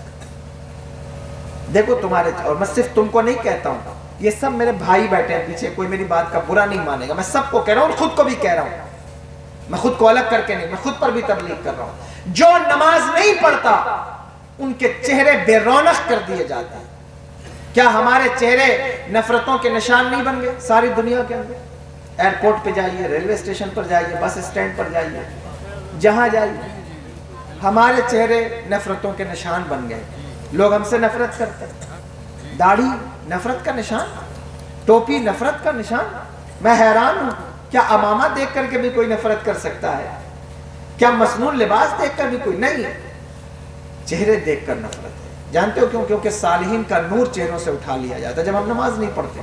دیکھو تمہارے، اور میں صرف تم کو نہیں کہتا ہوں، یہ سب میرے بھائی بیٹھے ہیں پیچھے، کوئی میری بات کا برا نہیں مانے گا، میں سب کو کہہ رہا ہوں اور خود کو بھی کہہ رہا ہوں، میں خود کو الگ کر کے نہیں، میں خود پر بھی تبلیغ کر رہا ہوں۔ جو نماز نہیں پڑھتا ان کے چہرے بے رونق کر دیے جاتے ہیں۔ کیا ہمارے چہرے نفرتوں کے نشان نہیں بن گئے ساری دنیا کے اندر؟ ایئرپورٹ پہ جائیے، ریلوے اسٹیشن پر جائیے، بس اسٹینڈ پر جائیے، جہاں جائیے، ہمارے چہرے نفرتوں کے نشان بن گئے۔ لوگ ہم سے نفرت کرتے ہیں، داڑھی نفرت کا نشان، ٹوپی نفرت کا نشان۔ میں حیران ہوں، کیا امامہ دیکھ کر کے بھی کوئی نفرت کر سکتا ہے؟ کیا مصنون لباس دیکھ کر بھی کوئی؟ نہیں، چہرے دیکھ کر نفرت ہے۔ جانتے ہو کیوں؟ کیونکہ صالحین کا نور چہروں سے اٹھا لیا جاتا ہے جب ہم نماز نہیں پڑھتے۔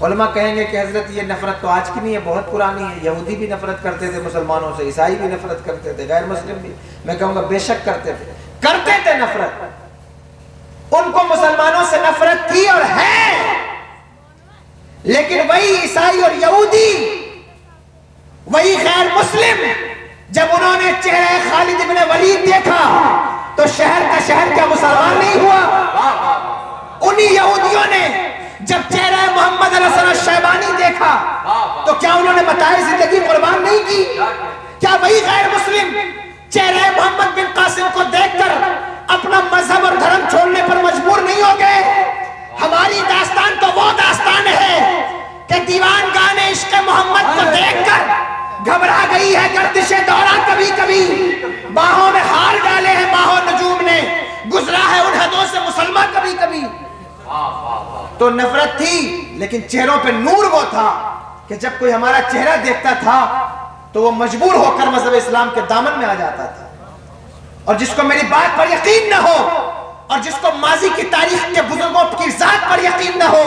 علماء کہیں گے کہ حضرت یہ نفرت تو آج کی نہیں ہے، بہت پرانی ہے، یہودی بھی نفرت کرتے تھے مسلمانوں سے، عیسائی بھی نفرت کرتے تھے، غیر مسلم بھی، میں کہوں گا بے شک کرتے تھے نفرت، ان کو مسلمانوں سے نفرت تھی اور ہے، لیکن وہی عیسائی اور یہودی، وہی غیر مسلم، جب انہوں نے چہرہ خالد ابن ولید دیکھا تو شہر کا شہر کیا مسلمان نہیں ہوا؟ انہی یہودیوں نے جب چہرہ محمد الحسن الشیبانی دیکھا تو کیا انہوں نے بتایا زندگی قربان نہیں کی؟ کیا وہی غیر مسلم چہرے محمد بن قاسم کو دیکھ کر اپنا مذہب اور دھرم چھوڑنے پر مجبور نہیں ہو گئے. ہماری داستان تو وہ داستان ہے کہ دیوان گانے عشق محمد کو دیکھ کر گھبرا گئی ہے گردش دورہ. کبھی کبھی باہوں میں ہار ڈالے ہیں ماہو نجوم نے, گزرا ہے ان حدوں سے مسلمان کبھی کبھی. تو نفرت تھی لیکن چہروں پہ نور وہ تھا کہ جب کوئی ہمارا چہرہ دیکھتا تھا تو وہ مجبور ہو کر مذہب اسلام کے دامن میں آ جاتا تھا. اور جس کو میری بات پر یقین نہ ہو اور جس کو ماضی کی تاریخ کے بزرگوں کی ذات پر یقین نہ ہو,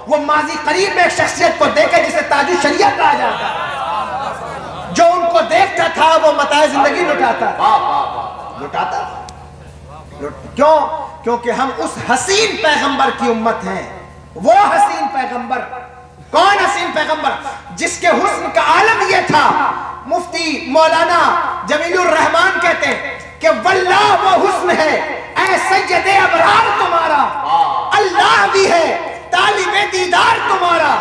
وہ ماضی قریب میں ایک شخصیت کو دیکھے جسے تاج الشریعہ کہا جاتا ہے. جو ان کو دیکھتا تھا وہ متاع زندگی لٹاتا تھا. کیوں؟ کیونکہ ہم اس حسین پیغمبر کی امت ہیں. وہ حسین پیغمبر, کون حسین پیغمبر؟ جس کے حسن کا عالم یہ تھا. مفتی مولانا جمیل الرحمان کہتے ہیں کہ واللہ وہ حسن ہے اے سید ابرار تمہارا, اللہ بھی ہے طالب دیدار تمہارا.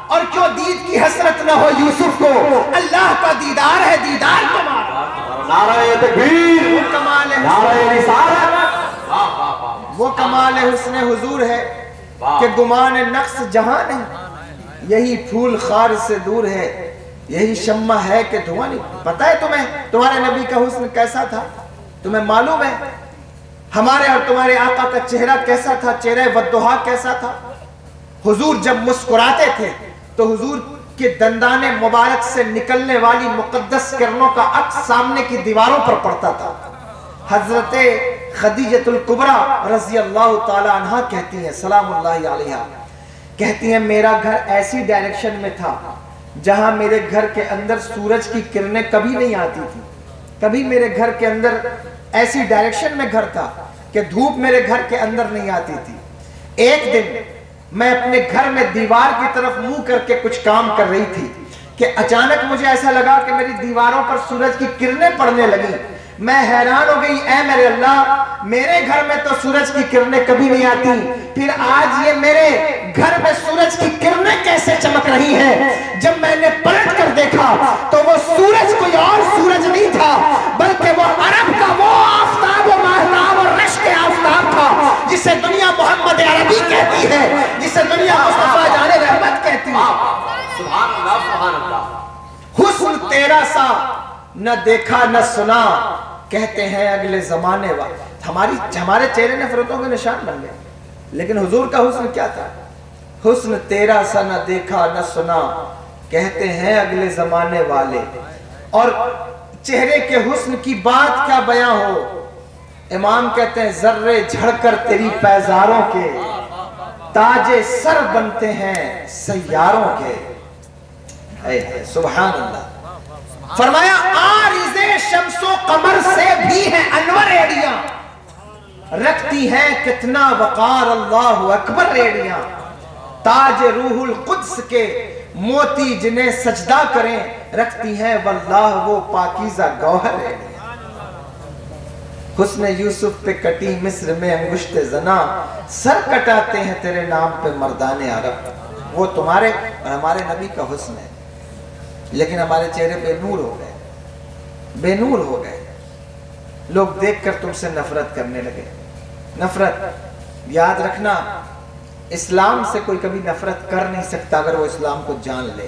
اور کیوں دید کی حسرت نہ ہو یوسف کو, اللہ کا دیدار ہے دیدار تمہارا. نعرہ تکبیر, وہ کمال ہے, نعرہ رسالت, وہ کمال حسن حضور ہے کہ گمان نقص جہاں نہیں. یہی پھول خار سے دور ہے, یہی شمع ہے کہ دھواں نہیں. پتہ ہے تمہیں تمہارے نبی کا حسن کیسا تھا؟ تمہیں معلوم ہے ہمارے اور تمہارے آقا کا چہرہ کیسا تھا؟ چہرہ والضحیٰ کیسا تھا؟ حضور جب مسکراتے تھے تو حضور کے دندان مبارک سے نکلنے والی مقدس کرنوں کا عکس سامنے کی دیواروں پر پڑتا تھا. حضرت خدیجۃ الکبریٰ رضی اللہ تعالی عنہ کہتی ہیں سلام اللہ علیہا, کہتی ہیں میرا گھر ایسی ڈائریکشن میں تھا جہاں میرے گھر کے اندر سورج کی کرنیں کبھی نہیں آتی تھی. کبھی میرے گھر کے اندر ایسی ڈائریکشن میں گھر تھا کہ دھوپ میرے گھر کے اندر نہیں آتی تھی. ایک دن میں اپنے گھر میں دیوار کی طرف منہ کر کے کچھ کام کر رہی تھی کہ اچانک مجھے ایسا لگا کہ میری دیواروں پر سورج کی کرنیں پڑنے لگیں. میں حیران ہو گئی, اے میرے اللہ, میرے گھر میں تو سورج کی کرنیں کبھی نہیں آتی, پھر آج یہ میرے گھر میں سورج کی کرنیں کیسے چمک رہی ہیں؟ جب میں نے پلٹ کر دیکھا تو وہ سورج کوئی اور سورج نہیں تھا بلکہ وہ عرب کا وہ آفتاب و ماہتاب اور رشک آفتاب تھا جسے دنیا محمد عربی کہتی ہے, جسے دنیا مصطفیٰ جان رحمت کہتی ہے. سبحان اللہ, سبحان اللہ. حسن تیرا سا نہ دیکھا نہ سنا کہتے ہیں اگلے زمانے والے. ہمارے چہرے نفرتوں کے نشان بن گئے, لیکن حضور کا حسن کیا تھا؟ حسن تیرا سا نہ دیکھا نہ سنا کہتے ہیں اگلے زمانے والے. اور چہرے کے حسن کی بات کیا بیاں ہو. امام کہتے ہیں ذرے جھڑ کر تیری پیزاروں کے تاج سر بنتے ہیں سیاروں کے. سبحان اللہ. فرمایا عارض شمس و قمر سے بھی ہیں انور ایڑیاں, رکھتی ہیں کتنا وقار اللہ اکبر ریڑیاں. تاج روح القدس کے موتی جنہیں سجدہ کریں رکھتی ہیں واللہ وہ پاکیزہ گوہر ریڑیاں. حسن یوسف پہ کٹی مصر میں انگشت زنا, سر کٹاتے ہیں تیرے نام پہ مردان عرب. وہ تمہارے اور ہمارے نبی کا حسن ہے, لیکن ہمارے چہرے بے نور ہو گئے, بے نور ہو گئے. لوگ دیکھ کر تم سے نفرت کرنے لگے. نفرت, یاد رکھنا, اسلام سے کوئی کبھی نفرت کر نہیں سکتا اگر وہ اسلام کو جان لے.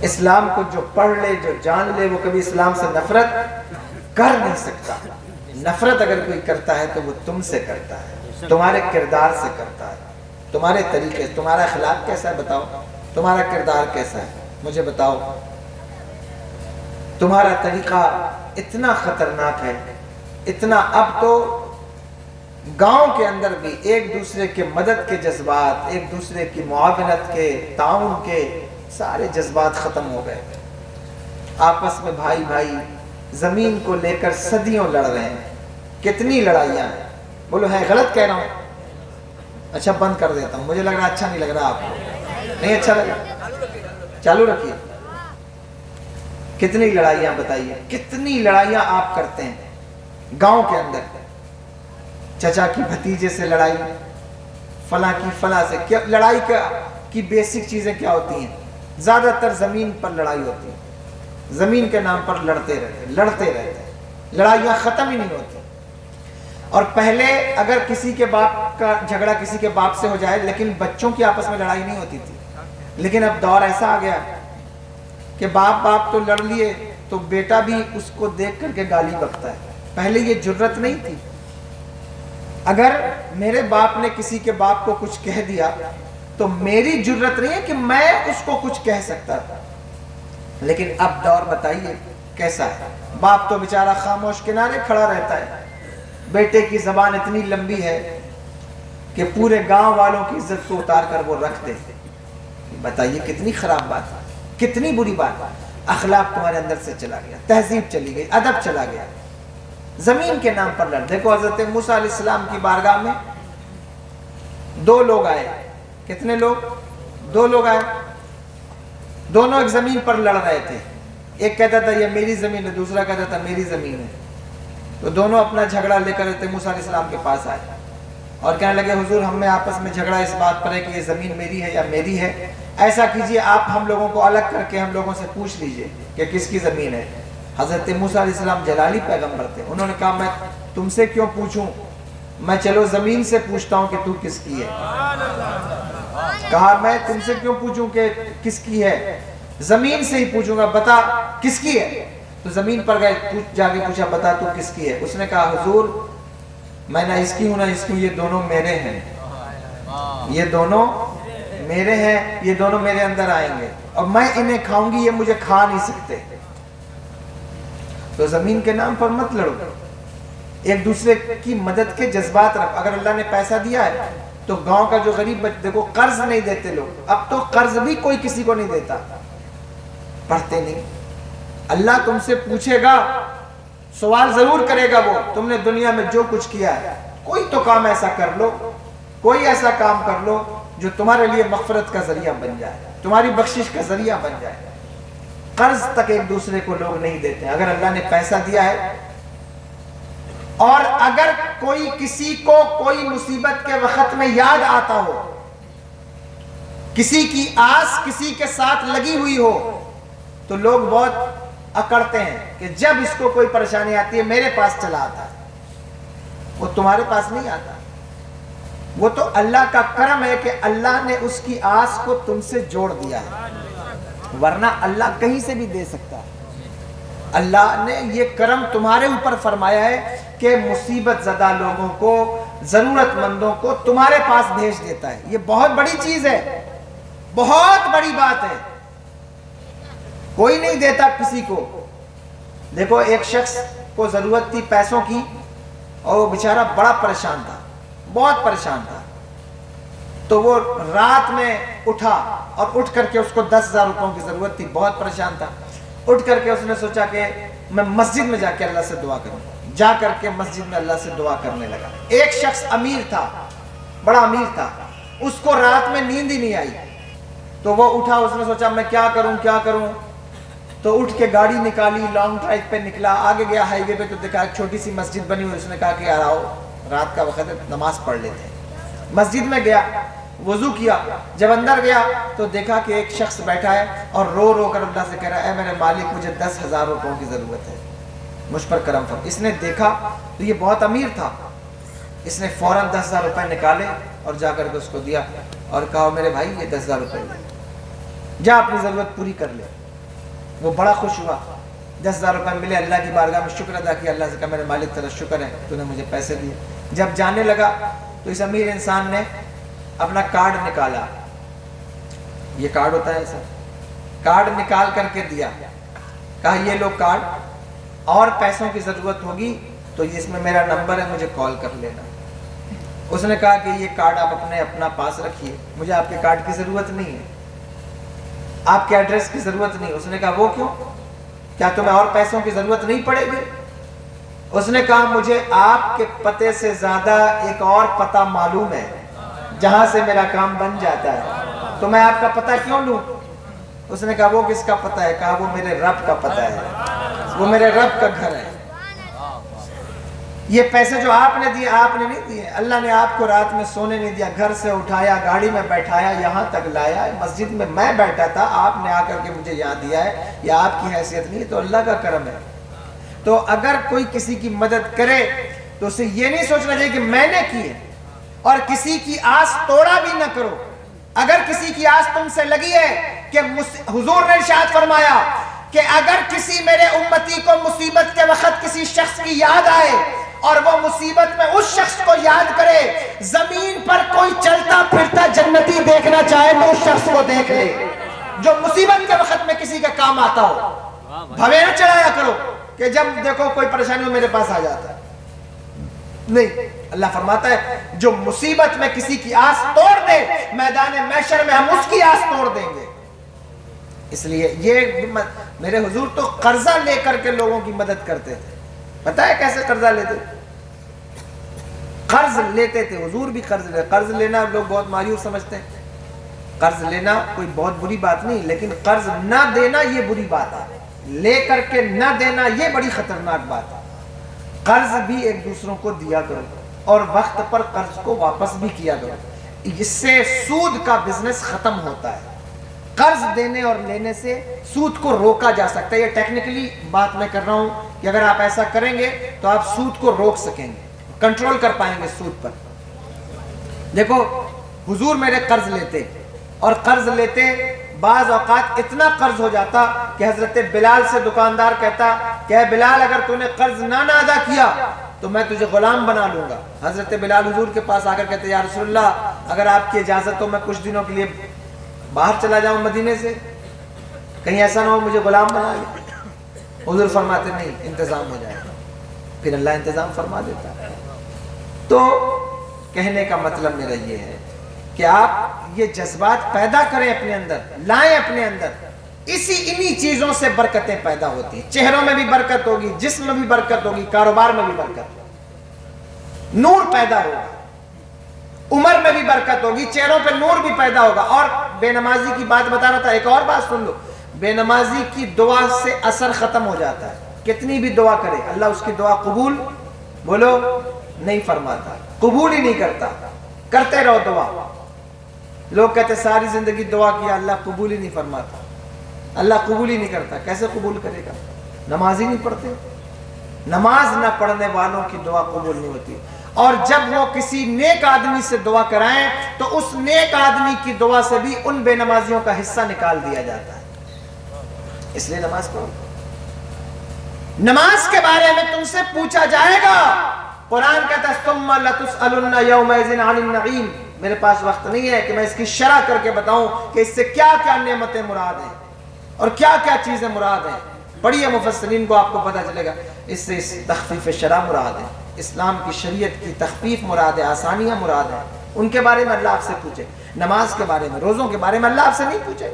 اسلام کو جو پڑھ لے, جو جان لے, وہ کبھی اسلام سے نفرت کر نہیں سکتا. نفرت اگر کوئی کرتا ہے تو وہ تم سے کرتا ہے, تمہارے کردار سے کرتا ہے, تمہارے طریقے. تمہارا اخلاق کیسا ہے بتاؤ, تمہارا کردار کیسا ہے مجھے بتاؤ. تمہارا طریقہ اتنا خطرناک ہے, اتنا. اب تو گاؤں کے اندر بھی ایک دوسرے کے مدد کے جذبات, ایک دوسرے کی معاونت کے, تعاون کے سارے جذبات ختم ہو گئے. آپس میں بھائی بھائی زمین کو لے کر صدیوں لڑ رہے ہیں. کتنی لڑائیاں ہیں. بولو ہے غلط کہہ رہا ہوں؟ اچھا بند کر دیتا ہوں, مجھے لگ رہا اچھا نہیں لگ رہا آپ کو. نہیں اچھا لگا, چالو رکھیے. کتنی لڑائیاں بتائیے, کتنی لڑائیاں آپ کرتے ہیں گاؤں کے اندر. چچا کی بھتیجے سے لڑائی, فلاں کی فلاں سے. کیا لڑائی کی بیسک چیزیں کیا ہوتی ہیں؟ زیادہ تر زمین پر لڑائی ہوتی ہے. زمین کے نام پر لڑتے رہتے، لڑائیاں ختم ہی نہیں ہوتی۔ اور پہلے اگر کسی کے باپ کا جھگڑا کسی کے باپ سے ہو جائے لیکن بچوں کی آپس میں لڑائی نہیں ہوتی تھی، لیکن اب دور ایسا آ گیا کہ باپ تو لڑ لیے تو بیٹا بھی اس کو دیکھ کر کے گالی بکتا ہے۔ پہلے یہ جرت نہیں تھی، اگر میرے باپ نے کسی کے باپ کو کچھ کہہ دیا تو میری جرت نہیں ہے کہ میں اس کو کچھ کہہ سکتا تھا، لیکن اب دور بتائیے کیسا ہے۔ باپ تو بیچارہ خاموش کنارے کھڑا رہتا ہے، بیٹے کی زبان اتنی لمبی ہے کہ پورے گاؤں والوں کی عزت کو اتار کر وہ رکھ دے۔ بتائیے کتنی خراب بات ہے، کتنی بری بات ہے۔ اخلاق تمہارے اندر سے چلا گیا، تہذیب چلی گئی، ادب چلا گیا، زمین کے نام پر لڑ۔ دیکھو حضرت موسیٰ علیہ السلام کی بارگاہ میں دو لوگ آئے۔ کتنے لوگ؟ دو لوگ آئے، دونوں ایک زمین پر لڑ رہے تھے۔ ایک کہتا تھا یہ میری زمین ہے، دوسرا کہتا تھا میری زمین ہے۔ تو دونوں اپنا جھگڑا لے کر حضرت موسیٰ علیہ السلام کے پاس آئے اور کہنے لگے حضور ہم میں آپس میں جھگڑا اس بات پر ہے کہ یہ زمین میری ہے یا میری ہے، ایسا کیجئے آپ ہم لوگوں کو الگ کر کے ہم لوگوں سے پوچھ لیجئے کہ کس کی زمین ہے۔ حضرت موسیٰ علیہ السلام جلالی پیغمبر تھے، انہوں نے کہا میں تم سے کیوں پوچھوں، میں چلو زمین سے پوچھتا ہوں کہ تو کس کی ہے۔ کہا میں تم سے کیوں پوچھوں کہ کس کی ہے، زمین سے ہی پوچھوں گا، بتا کس کی ہے۔ تو زمین پر گئے، جا کے پوچھا بتا تو کس کی ہے۔ اس نے کہا حضور میں نہ اس کی ہوں نہ اس کی، یہ دونوں میرے ہیں، یہ دونوں میرے ہیں، یہ دونوں میرے اندر آئیں گے اور میں انہیں کھاؤں گی، یہ مجھے کھا نہیں سکتے۔ تو زمین کے نام پر مت لڑو، ایک دوسرے کی مدد کے جذبات رکھ۔ اگر اللہ نے پیسہ دیا ہے تو گاؤں کا جو غریب دیکھو قرض نہیں دیتے لوگ، اب تو قرض بھی کوئی کسی کو نہیں دیتا، پڑھتے نہیں۔ اللہ تم سے پوچھے گا، سوال ضرور کرے گا، وہ تم نے دنیا میں جو کچھ کیا ہے، کوئی تو کام ایسا کر لو، کوئی ایسا کام کر لو جو تمہارے لیے مغفرت کا ذریعہ بن جائے، تمہاری بخشش کا ذریعہ بن جائے۔ قرض تک ایک دوسرے کو لوگ نہیں دیتے۔ اگر اللہ نے پیسہ دیا ہے اور اگر کوئی کسی کو کوئی مصیبت کے وقت میں یاد آتا ہو، کسی کی آس کسی کے ساتھ لگی ہوئی ہو، تو لوگ بہت اکڑتے ہیں کہ جب اس کو کوئی پریشانی آتی ہے میرے پاس چلا آتا ہے۔ وہ تمہارے پاس نہیں آتا، وہ تو اللہ کا کرم ہے کہ اللہ نے اس کی آس کو تم سے جوڑ دیا ہے، ورنہ اللہ کہیں سے بھی دے سکتا ہے۔ اللہ نے یہ کرم تمہارے اوپر فرمایا ہے کہ مصیبت زدہ لوگوں کو، ضرورت مندوں کو تمہارے پاس بھیج دیتا ہے۔ یہ بہت بڑی چیز ہے، بہت بڑی بات ہے، کوئی نہیں دیتا کسی کو۔ دیکھو ایک شخص کو ضرورت تھی پیسوں کی اور وہ بیچارہ بڑا پریشان تھا، بہت پریشان تھا، تو وہ رات میں اٹھا اور اٹھ کر کے اس کو 10,000 روپوں کی ضرورت تھی، بہت پریشان تھا۔ اٹھ کر کے اس نے سوچا کہ میں مسجد میں جا کے اللہ سے دعا کروں، جا کر کے مسجد میں اللہ سے دعا کرنے لگا۔ ایک شخص امیر تھا، بڑا امیر تھا، اس کو رات میں نیند ہی نہیں آئی، تو وہ اٹھا، اس نے سوچا میں کیا کروں، تو اٹھ کے گاڑی نکالی، لانگ ڈرائیو پہ نکلا، آگے گیا ہائی وے پہ، تو دیکھا ایک چھوٹی سی مسجد بنی ہوئی، اس نے کہا کہ یار آؤ رات کا وقت ہے نماز پڑھ لیتے ہیں۔ مسجد میں گیا، وضو کیا، جب اندر گیا تو دیکھا کہ ایک شخص بیٹھا ہے اور رو رو کر اللہ سے کہہ رہا ہے اے میرے مالک مجھے 10,000 روپوں کی ضرورت ہے، مجھ پر کرم فرما۔ اس نے دیکھا تو یہ بہت امیر تھا، اس نے فوراً 10,000 روپے نکالے اور جا کر کے اس کو دیا اور کہا میرے بھائی یہ 10,000 روپے لے، جا اپنی ضرورت پوری کر لے۔ وہ بڑا خوش ہوا، 10,000 روپے ملے، اللہ کی بارگاہ میں شکر ادا کیا، اللہ سے کہا میرے مالک تیرا شکر ہے تو نے مجھے پیسے دیے۔ جب جانے لگا تو اس امیر انسان نے اپنا کارڈ نکالا، یہ کارڈ ہوتا ہے سر، کارڈ نکال کر کے دیا، کہا یہ لو کارڈ، اور پیسوں کی ضرورت ہوگی تو اس میں میرا نمبر ہے، مجھے کال کر لینا۔ اس نے کہا کہ یہ کارڈ آپ اپنا پاس رکھیے، مجھے آپ کے کارڈ کی ضرورت نہیں ہے، آپ کے ایڈریس کی ضرورت نہیں۔ اس نے کہا وہ کیوں، کیا تمہیں اور پیسوں کی ضرورت نہیں پڑے گی؟ اس نے کہا مجھے آپ کے پتے سے زیادہ ایک اور پتہ معلوم ہے جہاں سے میرا کام بن جاتا ہے، تو میں آپ کا پتہ کیوں لوں؟ اس نے کہا وہ کس کا پتہ ہے؟ کہا وہ میرے رب کا پتہ ہے، وہ میرے رب کا گھر ہے۔ یہ پیسے جو آپ نے دیے آپ نے نہیں دیے، اللہ نے آپ کو رات میں سونے نہیں دیا، گھر سے اٹھایا، گاڑی میں بیٹھایا، یہاں تک لایا، مسجد میں بیٹھا تھا، آپ نے آ کر کے مجھے یاد دیا ہے، یہ آپ کی حیثیت نہیں ہے، تو اللہ کا کرم ہے۔ تو اگر کوئی کسی کی مدد کرے تو اسے یہ نہیں سوچنا چاہیے کہ میں نے کی ہے، اور کسی کی آس توڑا بھی نہ کرو۔ اگر کسی کی آس تم سے لگی ہے کہ حضور نے ارشاد فرمایا کہ اگر کسی میرے امتی کو مصیبت کے وقت کسی شخص کی یاد آئے اور وہ مصیبت میں اس شخص کو یاد کرے، زمین پر کوئی چلتا پھرتا جنتی دیکھنا چاہے تو اس شخص کو دیکھ لے جو مصیبت کے وقت میں کسی کا کام آتا ہو۔ بھوے نہ چڑھایا کرو کہ جب دیکھو کوئی پریشانی ہو میرے پاس آ جاتا ہے، نہیں، اللہ فرماتا ہے جو مصیبت میں کسی کی آس توڑ دے، میدان محشر میں ہم اس کی آس توڑ دیں گے۔ اس لیے یہ میرے حضور تو قرضہ لے کر کے لوگوں کی مدد کرتے تھے۔ پتہ ہے کیسے قرضہ لیتے؟ قرض لیتے تھے، حضور بھی قرض لینا لوگ بہت مایوس سمجھتے ہیں۔ قرض لینا کوئی بہت بری بات نہیں، لیکن قرض نہ دینا یہ بری بات ہے، لے کر کے نہ دینا یہ بڑی خطرناک بات ہے۔ قرض بھی ایک دوسروں کو دیا کرو اور وقت پر قرض کو واپس بھی کیا کرو، اس سے سود کا بزنس ختم ہوتا ہے۔ قرض دینے اور لینے سے سود کو روکا جا سکتا ہے، یہ ٹیکنیکلی بات میں کر رہا ہوں کہ اگر آپ ایسا کریں گے تو آپ سود کو روک سکیں گے، کنٹرول کر پائیں گے سود پر۔ دیکھو حضور میرے قرض لیتے، اور قرض لیتے بعض اوقات اتنا قرض ہو جاتا کہ حضرت بلال سے دکاندار کہتا کہ اے بلال اگر تو نے قرض نہ ادا کیا تو میں تجھے غلام بنا لوں گا۔ حضرت بلال حضور کے پاس آ کر کہتے یا رسول اللہ اگر آپ کی اجازت ہو میں کچھ دنوں کے لیے باہر چلا جاؤں مدینے سے، کہیں ایسا نہ ہو مجھے غلام بنا لے۔ حضور فرماتے نہیں، انتظام ہو جائے گا، پھر اللہ انتظام فرما دیتا ہے۔ تو کہنے کا مطلب میرا یہ ہے کہ آپ یہ جذبات پیدا کریں اپنے اندر، لائیں اپنے اندر، انہی چیزوں سے برکتیں پیدا ہوتی ہیں۔ چہروں میں بھی برکت ہوگی، جسم میں بھی برکت ہوگی، کاروبار میں بھی برکت ہوگی، نور پیدا ہوگا، عمر میں بھی برکت ہوگی، چہروں پہ نور بھی پیدا ہوگا۔ اور بے نمازی کی بات بتا رہا تھا، ایک اور بات سن لو، بے نمازی کی دعا سے اثر ختم ہو جاتا ہے، کتنی بھی دعا کرے اللہ اس کی دعا قبول بولو نہیں فرماتا، قبول ہی نہیں کرتا۔ کرتے رہو دعا، لوگ کہتے ساری زندگی دعا کیا اللہ قبول ہی نہیں فرماتا، اللہ قبول ہی نہیں کرتا، کیسے قبول کرے گا؟ نماز ہی نہیں پڑھتے۔ نماز نہ پڑھنے والوں کی دعا قبول نہیں ہوتی، اور جب وہ کسی نیک آدمی سے دعا کرائیں تو اس نیک آدمی کی دعا سے بھی ان بے نمازیوں کا حصہ نکال دیا جاتا ہے۔ اس لیے نماز پڑھو۔ نماز کے بارے میں تم سے پوچھا جائے گا، قرآن کہتا ہے ثم لتسألن یومئذ عن النعیم۔ میرے پاس وقت نہیں ہے کہ میں اس کی شرح کر کے بتاؤں کہ اس سے کیا کیا نعمتیں مراد ہیں اور کیا کیا چیزیں مراد ہیں۔ پڑھیے مفسرین کو آپ کو پتہ چلے گا، اس سے تخفیف شرح مراد ہے، اسلام کی شریعت کی تخفیف مراد ہے، آسانیاں مراد ہیں، ان کے بارے میں اللہ آپ سے پوچھے۔ نماز کے بارے میں، روزوں کے بارے میں اللہ آپ سے نہیں پوچھے،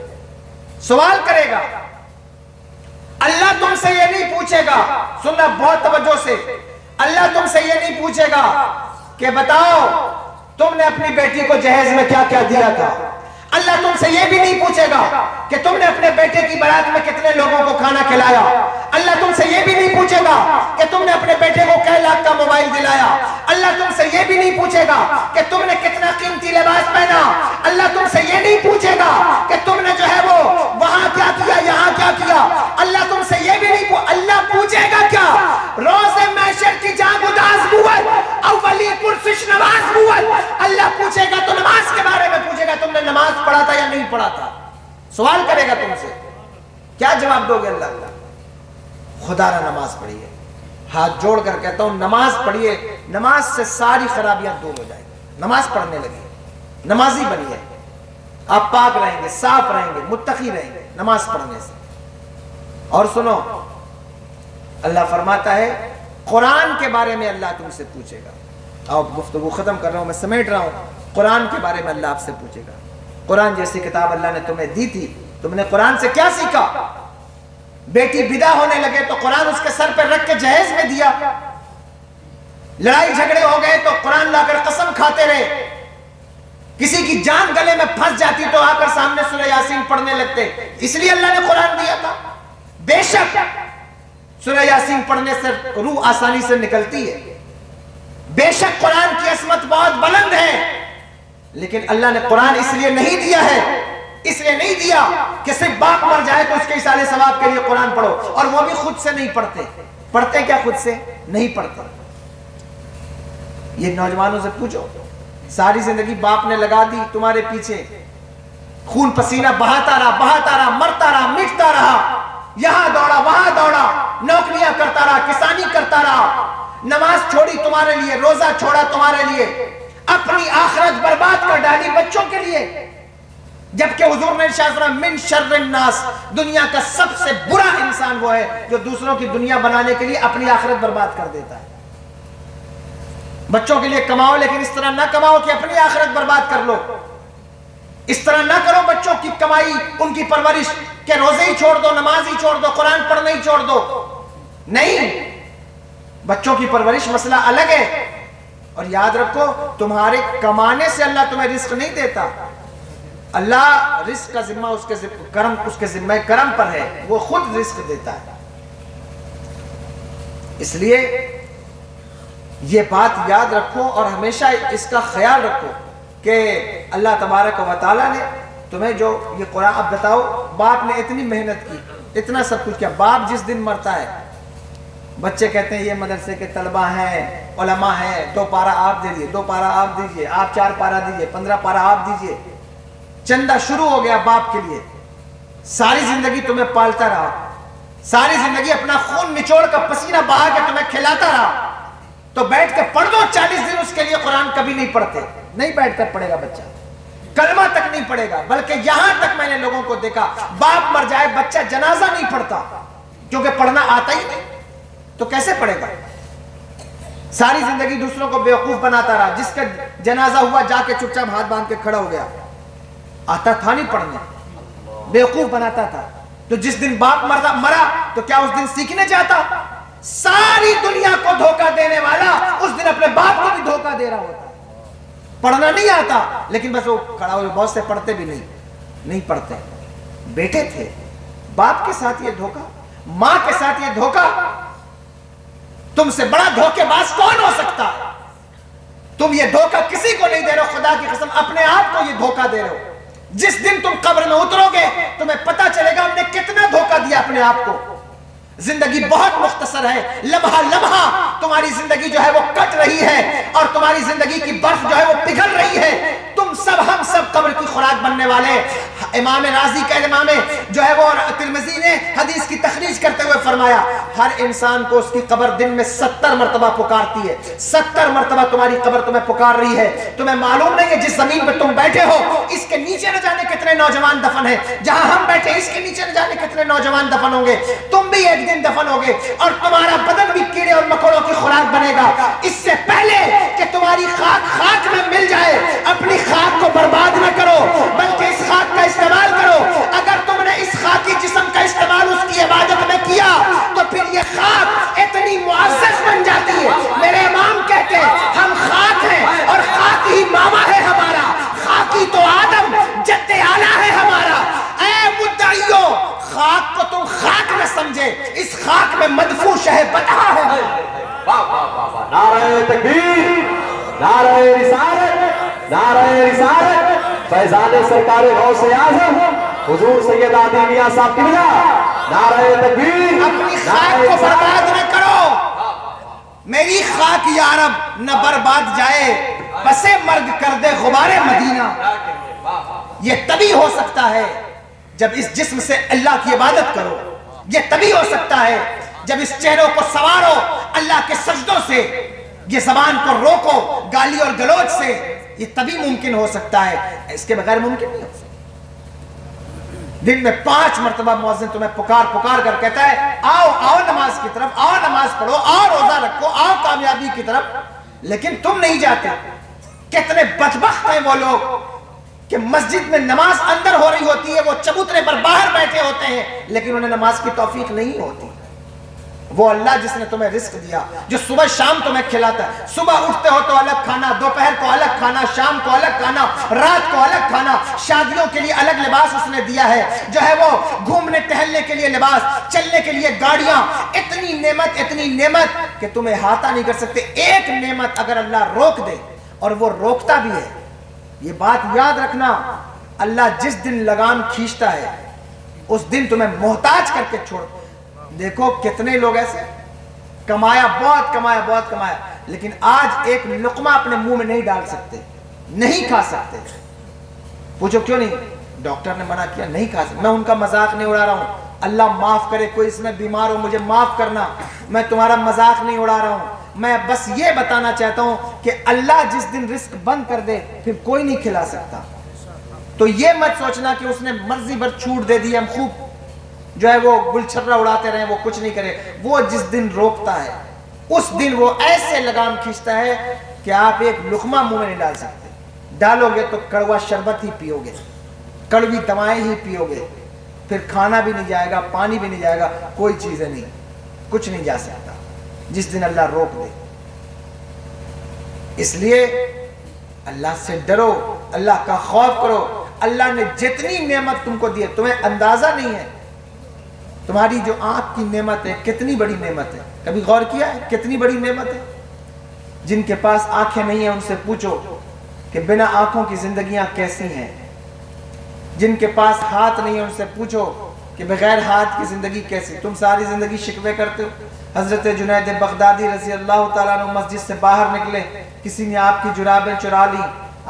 سوال کرے گا۔ اللہ تم سے یہ نہیں پوچھے گا، سننا بہت توجہ سے، اللہ تم سے یہ نہیں پوچھے گا کہ بتاؤ تم نے اپنی بیٹی کو جہیز میں کیا کیا دیا تھا۔ اللہ تم سے یہ بھی نہیں پوچھے گا کہ تم نے اپنے بیٹے کی بارات میں کتنے لوگوں کو کھانا کھلایا۔ اللہ تم سے یہ بھی نہیں پوچھے گا کہ تم نے اپنے بیٹے کو کئی لاکھ کا موبائل دلایا۔ اللہ تم سے یہ بھی نہیں پوچھے گا کہ تم نے کتنا قیمتی لباس پہنا۔ اللہ تم سے یہ نہیں پوچھے گا کہ تم نے جو ہے وہ وہاں کیا کیا، یہاں کیا کیا۔ اللہ تم سے یہ بھی نہیں اللہ پوچھے گا کیا؟ روز محشر کی جاگ اداس بوت اولی پرسش نماز بوت۔ اللہ پوچھے گا تو نماز کے بارے میں پوچھے گا تم نے نماز پڑھا تھا یا نہیں پڑھا تھا، سوال کرے گا تم سے، کیا جواب دو گے؟ اللہ خدا را نماز پڑھیے۔ ہاتھ جوڑ کر کہتا ہوں نماز پڑھیے، نماز سے ساری خرابیاں دور ہو جائیں گی۔ نماز پڑھنے لگے، نمازی بنیے، آپ پاک رہیں گے، صاف رہیں گے، متقی رہیں گے نماز پڑھنے سے۔ اور سنو، اللہ فرماتا ہے قرآن کے بارے میں اللہ تم سے پوچھے گا۔ اب گفتگو ختم کر رہا ہوں، میں سمیٹ رہا ہوں۔ قرآن کے بارے میں اللہ آپ سے پوچھے گا۔ قرآن جیسی کتاب اللہ نے تمہیں دی تھی، تم نے قرآن سے کیا سیکھا؟ بیٹی بدا ہونے لگے تو قرآن اس کے سر پہ رکھ کے جہیز میں دیا، لڑائی جھگڑے ہو گئے تو قرآن لا کر قسم کھاتے رہے، کسی کی جان گلے میں پھنس جاتی تو آ کر سامنے سورہ یاسین پڑھنے لگتے، اس لیے اللہ نے قرآن دیا تھا۔ بے شک سورہ یاسین پڑھنے سے روح آسانی سے نکلتی ہے، بے شک قرآن کی عظمت بہت بلند ہے، لیکن اللہ نے قرآن اس لیے نہیں دیا ہے، اس لیے نہیں دیا کہ صرف باپ مر جائے تو اس کے اصالہ ثواب کے لیے قرآن پڑھو، اور وہ بھی خود سے نہیں پڑھتے۔ پڑھتے کیا خود سے؟ نہیں پڑھتے۔ یہ نوجوانوں سے پوچھو، ساری زندگی باپ نے لگا دی تمہارے پیچھے، خون پسینہ بہاتا رہا، مرتا رہا، مٹتا رہا، یہاں دوڑا وہاں دوڑا، نوکریاں کرتا رہا، کسانی کرتا رہا، نماز چھوڑی تمہارے لیے، روزہ چھوڑا تمہارے لیے، اپنی آخرت برباد کر ڈالی بچوں کے لیے، جبکہ حضور نے ارشاد فرمایا من شر الناس، دنیا کا سب سے برا انسان وہ ہے جو دوسروں کی دنیا بنانے کے لیے اپنی آخرت برباد کر دیتا ہے۔ بچوں کے لیے کماؤ، لیکن اس طرح نہ کماؤ کہ اپنی آخرت برباد کر لو۔ اس طرح نہ کرو بچوں کی کمائی، ان کی پرورش کہ روزے ہی چھوڑ دو، نماز ہی چھوڑ دو، قرآن پڑھنا ہی چھوڑ دو۔ نہیں، بچوں کی پرورش مسئلہ الگ ہے، اور یاد رکھو تمہارے کمانے سے اللہ تمہیں رزق نہیں دیتا، اللہ رزق کا ذمہ اس کے ذمہ کرم پر ہے، وہ خود رزق دیتا ہے۔ اس لیے یہ بات یاد رکھو اور ہمیشہ اس کا خیال رکھو کہ اللہ تبارک و تعالیٰ نے تمہیں جو یہ قرآن، اب بتاؤ باپ نے اتنی محنت کی، اتنا سب کچھ کیا، باپ جس دن مرتا ہے بچے کہتے ہیں یہ مدرسے کے طلبہ ہیں، علماء ہیں، 2 پارہ آپ دے دیے، 2 پارہ آپ دیجئے، آپ 4 پارہ دیجئے، 15 پارہ آپ دیجئے، چندہ شروع ہو گیا باپ کے لیے، ساری زندگی تمہیں پالتا رہا، ساری زندگی اپنا خون نچوڑ کر پسینہ بہا کے تمہیں کھلاتا رہا، تو بیٹھ کے پڑھ دو 40 دن اس کے لیے قرآن، کبھی نہیں پڑھتے، نہیں بیٹھ کر پڑھے گا بچہ، کلمہ تک نہیں پڑھے گا، بلکہ یہاں تک میں نے لوگوں کو دیکھا باپ مر جائے بچہ جنازہ نہیں پڑھتا، کیونکہ پڑھنا آتا ہی نہیں، تو کیسے پڑھے گا؟ ساری زندگی دوسروں کو بیوقوف بناتا رہا، جس کا جنازہ ہوا جا کے چپ چاپ ہاتھ باندھ کے کھڑا ہو گیا، آتا تھا نہیں پڑھنے، بیوقوف بناتا تھا، تو جس دن باپ مرا تو کیا اس دن سیکھنے جاتا؟ ساری دنیا کو دھوکہ دینے والا اس دن اپنے باپ کو بھی دھوکہ دے رہا ہوتا، پڑھنا نہیں آتا، لیکن بس وہ کھڑا ہوئے، بہت سے پڑھتے بھی نہیں پڑھتے، بیٹے تھے، باپ کے ساتھ یہ دھوکہ، ماں کے ساتھ یہ دھوکہ، تم سے بڑا دھوکے باز کون ہو سکتا؟ تم یہ دھوکہ کسی کو نہیں دے رہے ہو، خدا کی قسم اپنے آپ کو یہ دھوکہ دے رہے ہو۔ جس دن تم قبر میں اترو گے تمہیں پتہ چلے گا ہم نے کتنا دھوکہ دیا اپنے آپ کو۔ زندگی بہت مختصر ہے، لمحہ لمحہ تمہاری زندگی جو ہے وہ کٹ رہی ہے، اور تمہاری زندگی کی برف جو ہے وہ پگھل رہی ہے، تم سب ہم سب قبر کی خوراک بننے والے۔ امام رازی کا امام جو ہے وہ ترمذی نے حدیث کی تخریج کرتے ہوئے فرمایا ہر انسان کو اس کی قبر دن میں 70 مرتبہ پکارتی ہے، 70 مرتبہ تمہاری قبر تمہیں پکار رہی ہے۔ تمہیں معلوم نہیں ہے جس زمین پہ تم بیٹھے ہو اس کے نیچے نہ جانے کتنے نوجوان دفن ہیں، جہاں ہم بیٹھے اس کے نیچے نہ جانے کتنے نوجوان دفن ہوں گے، تم بھی ایک دن دفن ہوگے، اور تمہارا بدن بھی کیڑے اور مکوڑوں کی خوراک بنے گا۔ اس سے پہلے کہ تمہاری خاک میں مل جائے اپنی خاک کو برباد نہ کرو، بلکہ اس خاک کا استعمال کرو۔ اگر تم نے اس خاکی جسم کا استعمال اس کی عبادت میں کیا تو پھر یہ خاک اتنی معزز بن جاتی ہے۔ میرے امام کہتے ہیں ہم خاک ہیں اور خاک ہی ماما ہے ہمارا، خاکی تو آدم جد اعلیٰ ہے ہمارا۔ اے مدعیوں، خاک کو تم خاک نہ سمجھے، اس خاک میں مدفون شہ بطحہ ہے۔ نعرہ تکبیر، نعرہ رسالت، نعرہ رسالت، فیضان سرکار غوث اعظم حضور سید عادی میاں صاحب قبلہ، نعرہ تکبیر۔ اپنی خاک کو برباد نہ کرو، میری خاک یا رب نہ برباد جائے، پسے مرگ کر دے غبار مدینہ۔ یہ تبھی ہو سکتا ہے جب اس جسم سے اللہ کی عبادت کرو، یہ تبھی ہو سکتا ہے جب اس چہروں کو سوارو اللہ کے سجدوں سے، یہ زبان کو روکو گالی اور گلوچ سے، یہ تبھی ممکن ہو سکتا ہے، اس کے بغیر ممکن نہیں ہو سکتا۔ دن میں 5 مرتبہ مؤذن تمہیں پکار کر کہتا ہے آؤ آؤ نماز کی طرف، آؤ نماز پڑھو، آؤ روزہ رکھو، آؤ کامیابی کی طرف، لیکن تم نہیں جاتے۔ کتنے بدبخت ہیں وہ لوگ کہ مسجد میں نماز اندر ہو رہی ہوتی ہے، وہ چبوترے پر باہر بیٹھے ہوتے ہیں، لیکن انہیں نماز کی توفیق نہیں ہوتی۔ وہ اللہ جس نے تمہیں رزق دیا، جو صبح شام تمہیں کھلاتا ہے، صبح اٹھتے ہو تو الگ کھانا، دوپہر کو الگ کھانا، شام کو الگ کھانا، رات کو الگ کھانا، شادیوں کے لیے الگ لباس اس نے دیا ہے، جو ہے وہ گھومنے ٹہلنے کے لیے لباس، چلنے کے لیے گاڑیاں، اتنی نعمت کہ تم احاطہ نہیں کر سکتے۔ ایک نعمت اگر اللہ روک دے، اور وہ روکتا بھی ہے، یہ بات یاد رکھنا، اللہ جس دن لگام کھینچتا ہے اس دن تمہیں محتاج کر کے چھوڑ۔ دیکھو کتنے لوگ ایسے بہت کمایا، لیکن آج ایک لقمہ اپنے منہ میں نہیں ڈال سکتے، نہیں کھا سکتے۔ پوچھو کیوں نہیں؟ ڈاکٹر نے منع کیا، نہیں کھا سکتے۔ میں ان کا مذاق نہیں اڑا رہا ہوں، اللہ معاف کرے، کوئی اس میں بیمار ہو مجھے معاف کرنا، میں تمہارا مذاق نہیں اڑا رہا ہوں، میں بس یہ بتانا چاہتا ہوں کہ اللہ جس دن رزق بند کر دے پھر کوئی نہیں کھلا سکتا۔ تو یہ مت سوچنا کہ اس نے مرضی بھر چھوٹ دے دی، ہم خوب جو ہے وہ گل چھرا اڑاتے رہے، وہ کچھ نہیں کرے۔ وہ جس دن روکتا ہے اس دن وہ ایسے لگام کھینچتا ہے کہ آپ ایک لقمہ منہ میں نہیں ڈال سکتے، ڈالو گے تو کڑوا شربت ہی پیو گے، کڑوی دوائیں ہی پیو گے، پھر کھانا بھی نہیں جائے گا، پانی بھی نہیں جائے گا، کوئی چیزیں نہیں، کچھ نہیں جا سکتا جس دن اللہ روک دے۔ اس لیے اللہ سے ڈرو، اللہ کا خوف کرو۔ اللہ نے جتنی نعمت تم کو دی ہے تمہیں اندازہ نہیں ہے۔ تمہاری جو آنکھ کی نعمت ہے کتنی بڑی نعمت ہے، کبھی غور کیا ہے کتنی بڑی نعمت ہے؟ جن کے پاس آنکھیں نہیں ہیں ان سے پوچھو کہ بنا آنکھوں کی زندگیاں کیسی ہیں۔ جن کے پاس ہاتھ نہیں ہیں ان سے پوچھو کہ بغیر ہاتھ کی زندگی کیسی۔ تم ساری زندگی شکوے کرتے ہو۔ حضرت جنید بغدادی رضی اللہ تعالیٰ عنہ مسجد سے باہر نکلے، کسی نے آپ کی جرابیں چرا لی،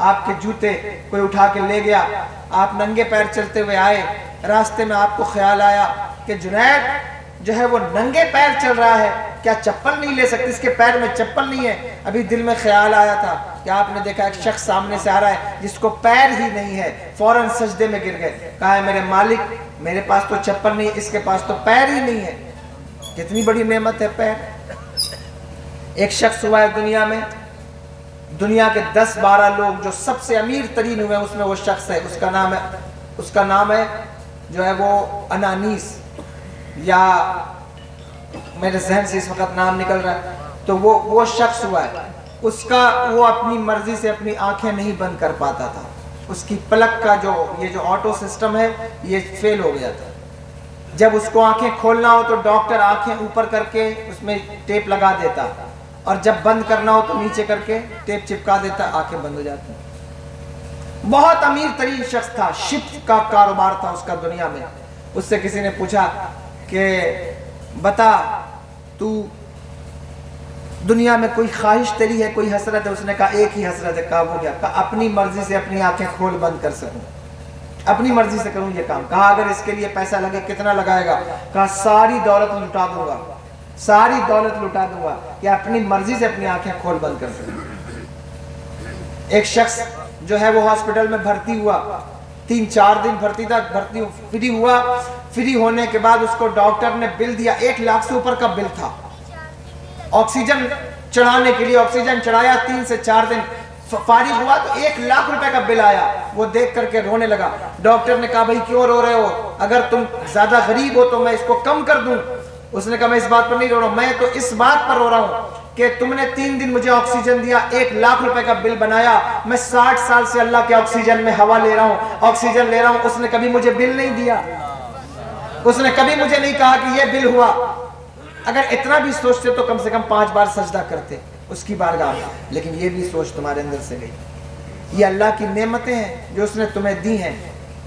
آپ کے جوتے کوئی اٹھا کے لے گیا، آپ ننگے پیر چلتے ہوئے آئے، راستے میں آپ کو خیال آیا کہ جنید جو ہے وہ ننگے پیر چل رہا ہے، کیا چپل نہیں لے سکتے، اس کے پیر میں چپل نہیں ہے۔ ابھی دل میں خیال آیا تھا کہ آپ نے دیکھا ایک شخص سامنے سے آ رہا ہے جس کو پیر ہی نہیں ہے، فوراً سجدے میں گر گئے، کہا ہے میرے مالک میرے پاس تو چپل نہیں ہے، اس کے پاس تو پیر ہی نہیں ہے۔ کتنی بڑی نعمت ہے پیر۔ ایک شخص ہوا ہے دنیا میں، دنیا کے 10-12 لوگ جو سب سے امیر ترین ہوئے اس میں وہ شخص ہے، اس کا نام ہے جو ہے وہ انانیس، یا میرے ذہن سے اس وقت نام نکل رہا ہے، تو وہ شخص ہوا ہے، وہ اپنی مرضی سے اپنی آنکھیں نہیں بند کر پاتا تھا، اس کی پلک کا یہ جو آٹو سسٹم ہے یہ فیل ہو گیا تھا۔ جب اس کو آنکھیں کھولنا ہو تو ڈاکٹر آنکھیں اوپر کر کے اس میں ٹیپ لگا دیتا، اور جب بند کرنا ہو تو نیچے کر کے ٹیپ چپکا دیتا، آنکھیں بند ہو جاتی۔ بہت امیر ترین شخص تھا، شپ کا کاروبار تھا اس کا دنیا میں۔ اس سے کسی نے پوچھا کہ بتا تو دنیا میں کوئی خواہش تیری ہے، کوئی حسرت ہے؟ اس نے کہا ایک ہی حسرت ہے۔ کہا وہ کیا؟ کہا اپنی مرضی سے اپنی آنکھیں کھول بند کر سکوں، اپنی مرضی سے کروں یہ کام۔ کہا اگر اس کے لیے پیسہ لگے کتنا لگائے گا؟ کہا ساری دولت لٹا دوں گا، ساری دولت لٹا دوں گا کہ اپنی مرضی سے اپنی آنکھیں کھول بند کر سکوں۔ ایک شخص جو ہے وہ ہاسپٹل میں بھرتی ہوا، 3-4 دن بھرتی تھا، فری ہوا۔ فری ہونے کے بعد اس کو ڈاکٹر نے بل دیا، 1 لاکھ سے اوپر کا بل تھا۔ آکسیجن چڑھانے کے لیے آکسیجن چڑھایا، 3 سے 4 دن فارغ ہوا تو 1 لاکھ روپے کا بل آیا۔ وہ دیکھ کر کے رونے لگا۔ ڈاکٹر نے کہا بھائی کیوں رو رہے ہو؟ اگر تم زیادہ غریب ہو تو میں اس کو کم کر دوں۔ اس نے کہا میں اس بات پر نہیں رو رہا ہوں، میں تو اس بات پر رو رہا ہوں کہ تم نے 3 دن مجھے آکسیجن دیا، 1 لاکھ روپے کا بل بنایا، میں 60 سال سے اللہ کے آکسیجن میں ہوا لے رہا ہوں، آکسیجن لے رہا ہوں، اس نے کبھی مجھے بل نہیں دیا، اس نے کبھی مجھے نہیں کہا کہ یہ بل ہوا۔ اگر اتنا بھی سوچتے تو کم سے کم 5 بار سجدہ کرتے اس کی بارگاہ میں، لیکن یہ بھی سوچ تمہارے اندر سے گئی۔ یہ اللہ کی نعمتیں ہیں جو اس نے تمہیں دی ہیں،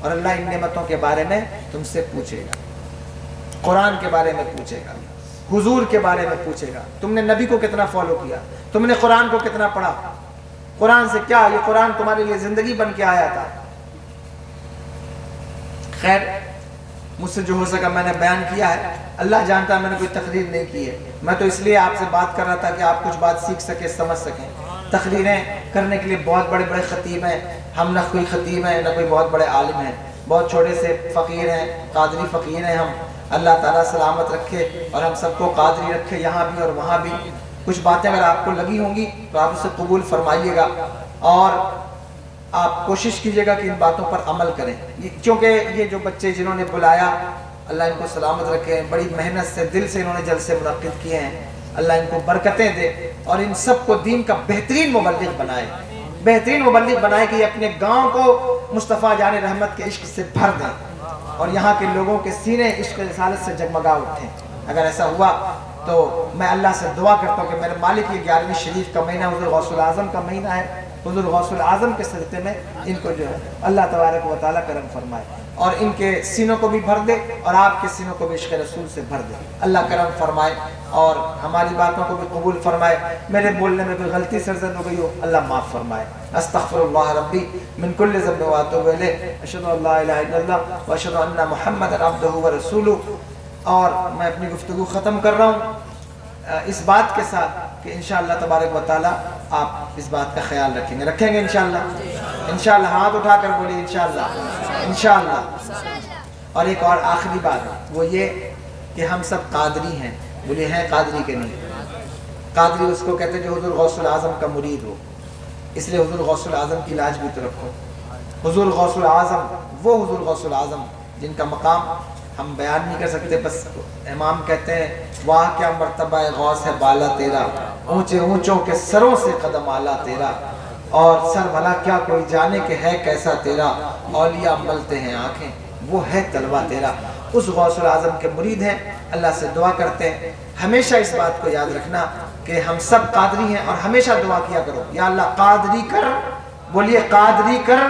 اور اللہ ان نعمتوں کے بارے میں تم سے پوچھے گا، قرآن کے بارے میں پوچھے گا، حضور کے بارے میں پوچھے گا، تم نے نبی کو کتنا فالو کیا، تم نے قرآن کو کتنا پڑھا، قرآن سے کیا، یہ قرآن تمہارے لیے زندگی بن کے آیا تھا۔ خیر مجھ سے جو ہو سکا میں نے بیان کیا ہے، اللہ جانتا ہے میں نے کوئی تقریر نہیں کی ہے، میں تو اس لیے آپ سے بات کر رہا تھا کہ آپ کچھ بات سیکھ سکیں، سمجھ سکیں۔ تقریریں کرنے کے لیے بہت بڑے بڑے خطیب ہیں، ہم نہ کوئی خطیب ہیں نہ کوئی بہت بڑے عالم ہیں، بہت چھوٹے سے فقیر ہیں، قادری فقیر ہیں ہم۔ اللہ تعالیٰ سلامت رکھے اور ہم سب کو قادری رکھے، یہاں بھی اور وہاں بھی۔ کچھ باتیں اگر آپ کو لگی ہوں گی تو آپ اسے قبول فرمائیے گا، اور آپ کوشش کیجئے گا کہ ان باتوں پر عمل کریں، کیونکہ یہ جو بچے جنہوں نے بلایا اللہ ان کو سلامت رکھے، بڑی محنت سے دل سے انہوں نے جلسے منعقد کیے ہیں، اللہ ان کو برکتیں دے اور ان سب کو دین کا بہترین مبلغ بنائے، بہترین مبلغ بنائے کہ یہ اپنے گاؤں کو مصطفیٰ جان رحمت کے عشق سے بھر دیں اور یہاں کے لوگوں کے سینے عشق رسالت سے جگمگا اٹھیں۔ اگر ایسا ہوا تو میں اللہ سے دعا کرتا ہوں کہ میرے مالک یہ 11ویں شریف کا مہینہ حضور غوث الاعظم کا مہینہ ہے، حضور غوث الاعظم کے صدقے میں ان کو جو ہے اللہ تبارک و تعالیٰ کرم فرمائے اور ان کے سینوں کو بھی بھر دے اور آپ کے سینوں کو بھی عشق رسول سے بھر دے، اللہ کرم فرمائے اور ہماری باتوں کو بھی قبول فرمائے۔ میرے بولنے میں کوئی غلطی سرزد ہو گئی ہو اللہ معاف فرمائے۔ استغفر اللہ ربی من کل ذنب واتوب الیہ، اشہد ان لا الہ الا اللہ واشہد ان محمدا عبدہ ورسولہ۔ اور میں اپنی گفتگو ختم کر رہا ہوں اس بات کے ساتھ کہ انشاءاللہ تبارک و تعالیٰ آپ اس بات کا خیال رکھیں گے، رکھیں گے انشاءاللہ، انشاءاللہ ہاتھ اٹھا کر بولیے انشاءاللہ، انشاءاللہ۔ اور ایک اور آخری بات وہ یہ کہ ہم سب قادری ہیں، بولیے ہیں قادری کے نہیں؟ قادری اس کو کہتے ہیں جو حضور غوث الاعظم کا مرید ہو، اس لیے حضور غوث الاعظم کی لاج بھی تو رکھو۔ حضور غوث الاعظم وہ حضور غوث الاعظم جن کا مقام ہم بیان نہیں کر سکتے، بس امام کہتے ہیں واہ کیا مرتبہ غوث ہے بالا تیرا، اونچے اونچوں کے سروں سے قدم آلا تیرا، اور سر بھلا کیا کوئی جانے کہ ہے کیسا تیرا، اولیاء ملتے ہیں آنکھیں وہ ہے طلبہ تیرا۔ اس غوث الاعظم کے مرید ہیں، اللہ سے دعا کرتے ہیں ہمیشہ اس بات کو یاد رکھنا کہ ہم سب قادری ہیں اور ہمیشہ دعا کیا کرو یا اللہ قادری کر، بولیے قادری کر،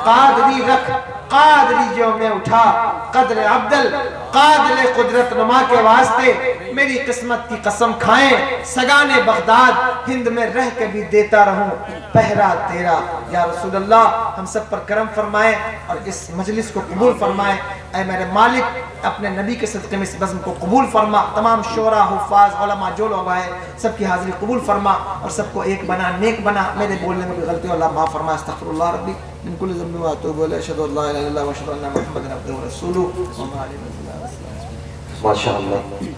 قادری رکھ، قادری جو میں اٹھا قدر عبدل قادر قدرت نما کے واسطے میری قسمت کی قسم کھائیں، سگانے بغداد ہند میں رہ کے بھی دیتا رہوں پہرا تیرا۔ یا رسول اللہ ہم سب پر کرم فرمائے اور اس مجلس کو قبول فرمائے، اے میرے مالک اپنے نبی کے صدقے میں اس بزم کو قبول فرما، تمام شعراء حفاظ علماء جو لوگ آئے سب کی حاضری قبول فرما اور سب کو ایک بنا نیک بنا، میرے بولنے میں کوئی غلطی اللہ معاف فرما۔ استغفر اللہ ربی من کل ذنب واتوب الیہ، اشہد ان لا الہ الا اللہ واشہد ان محمدا عبدہ ورسولہ۔ ماشاءاللہ۔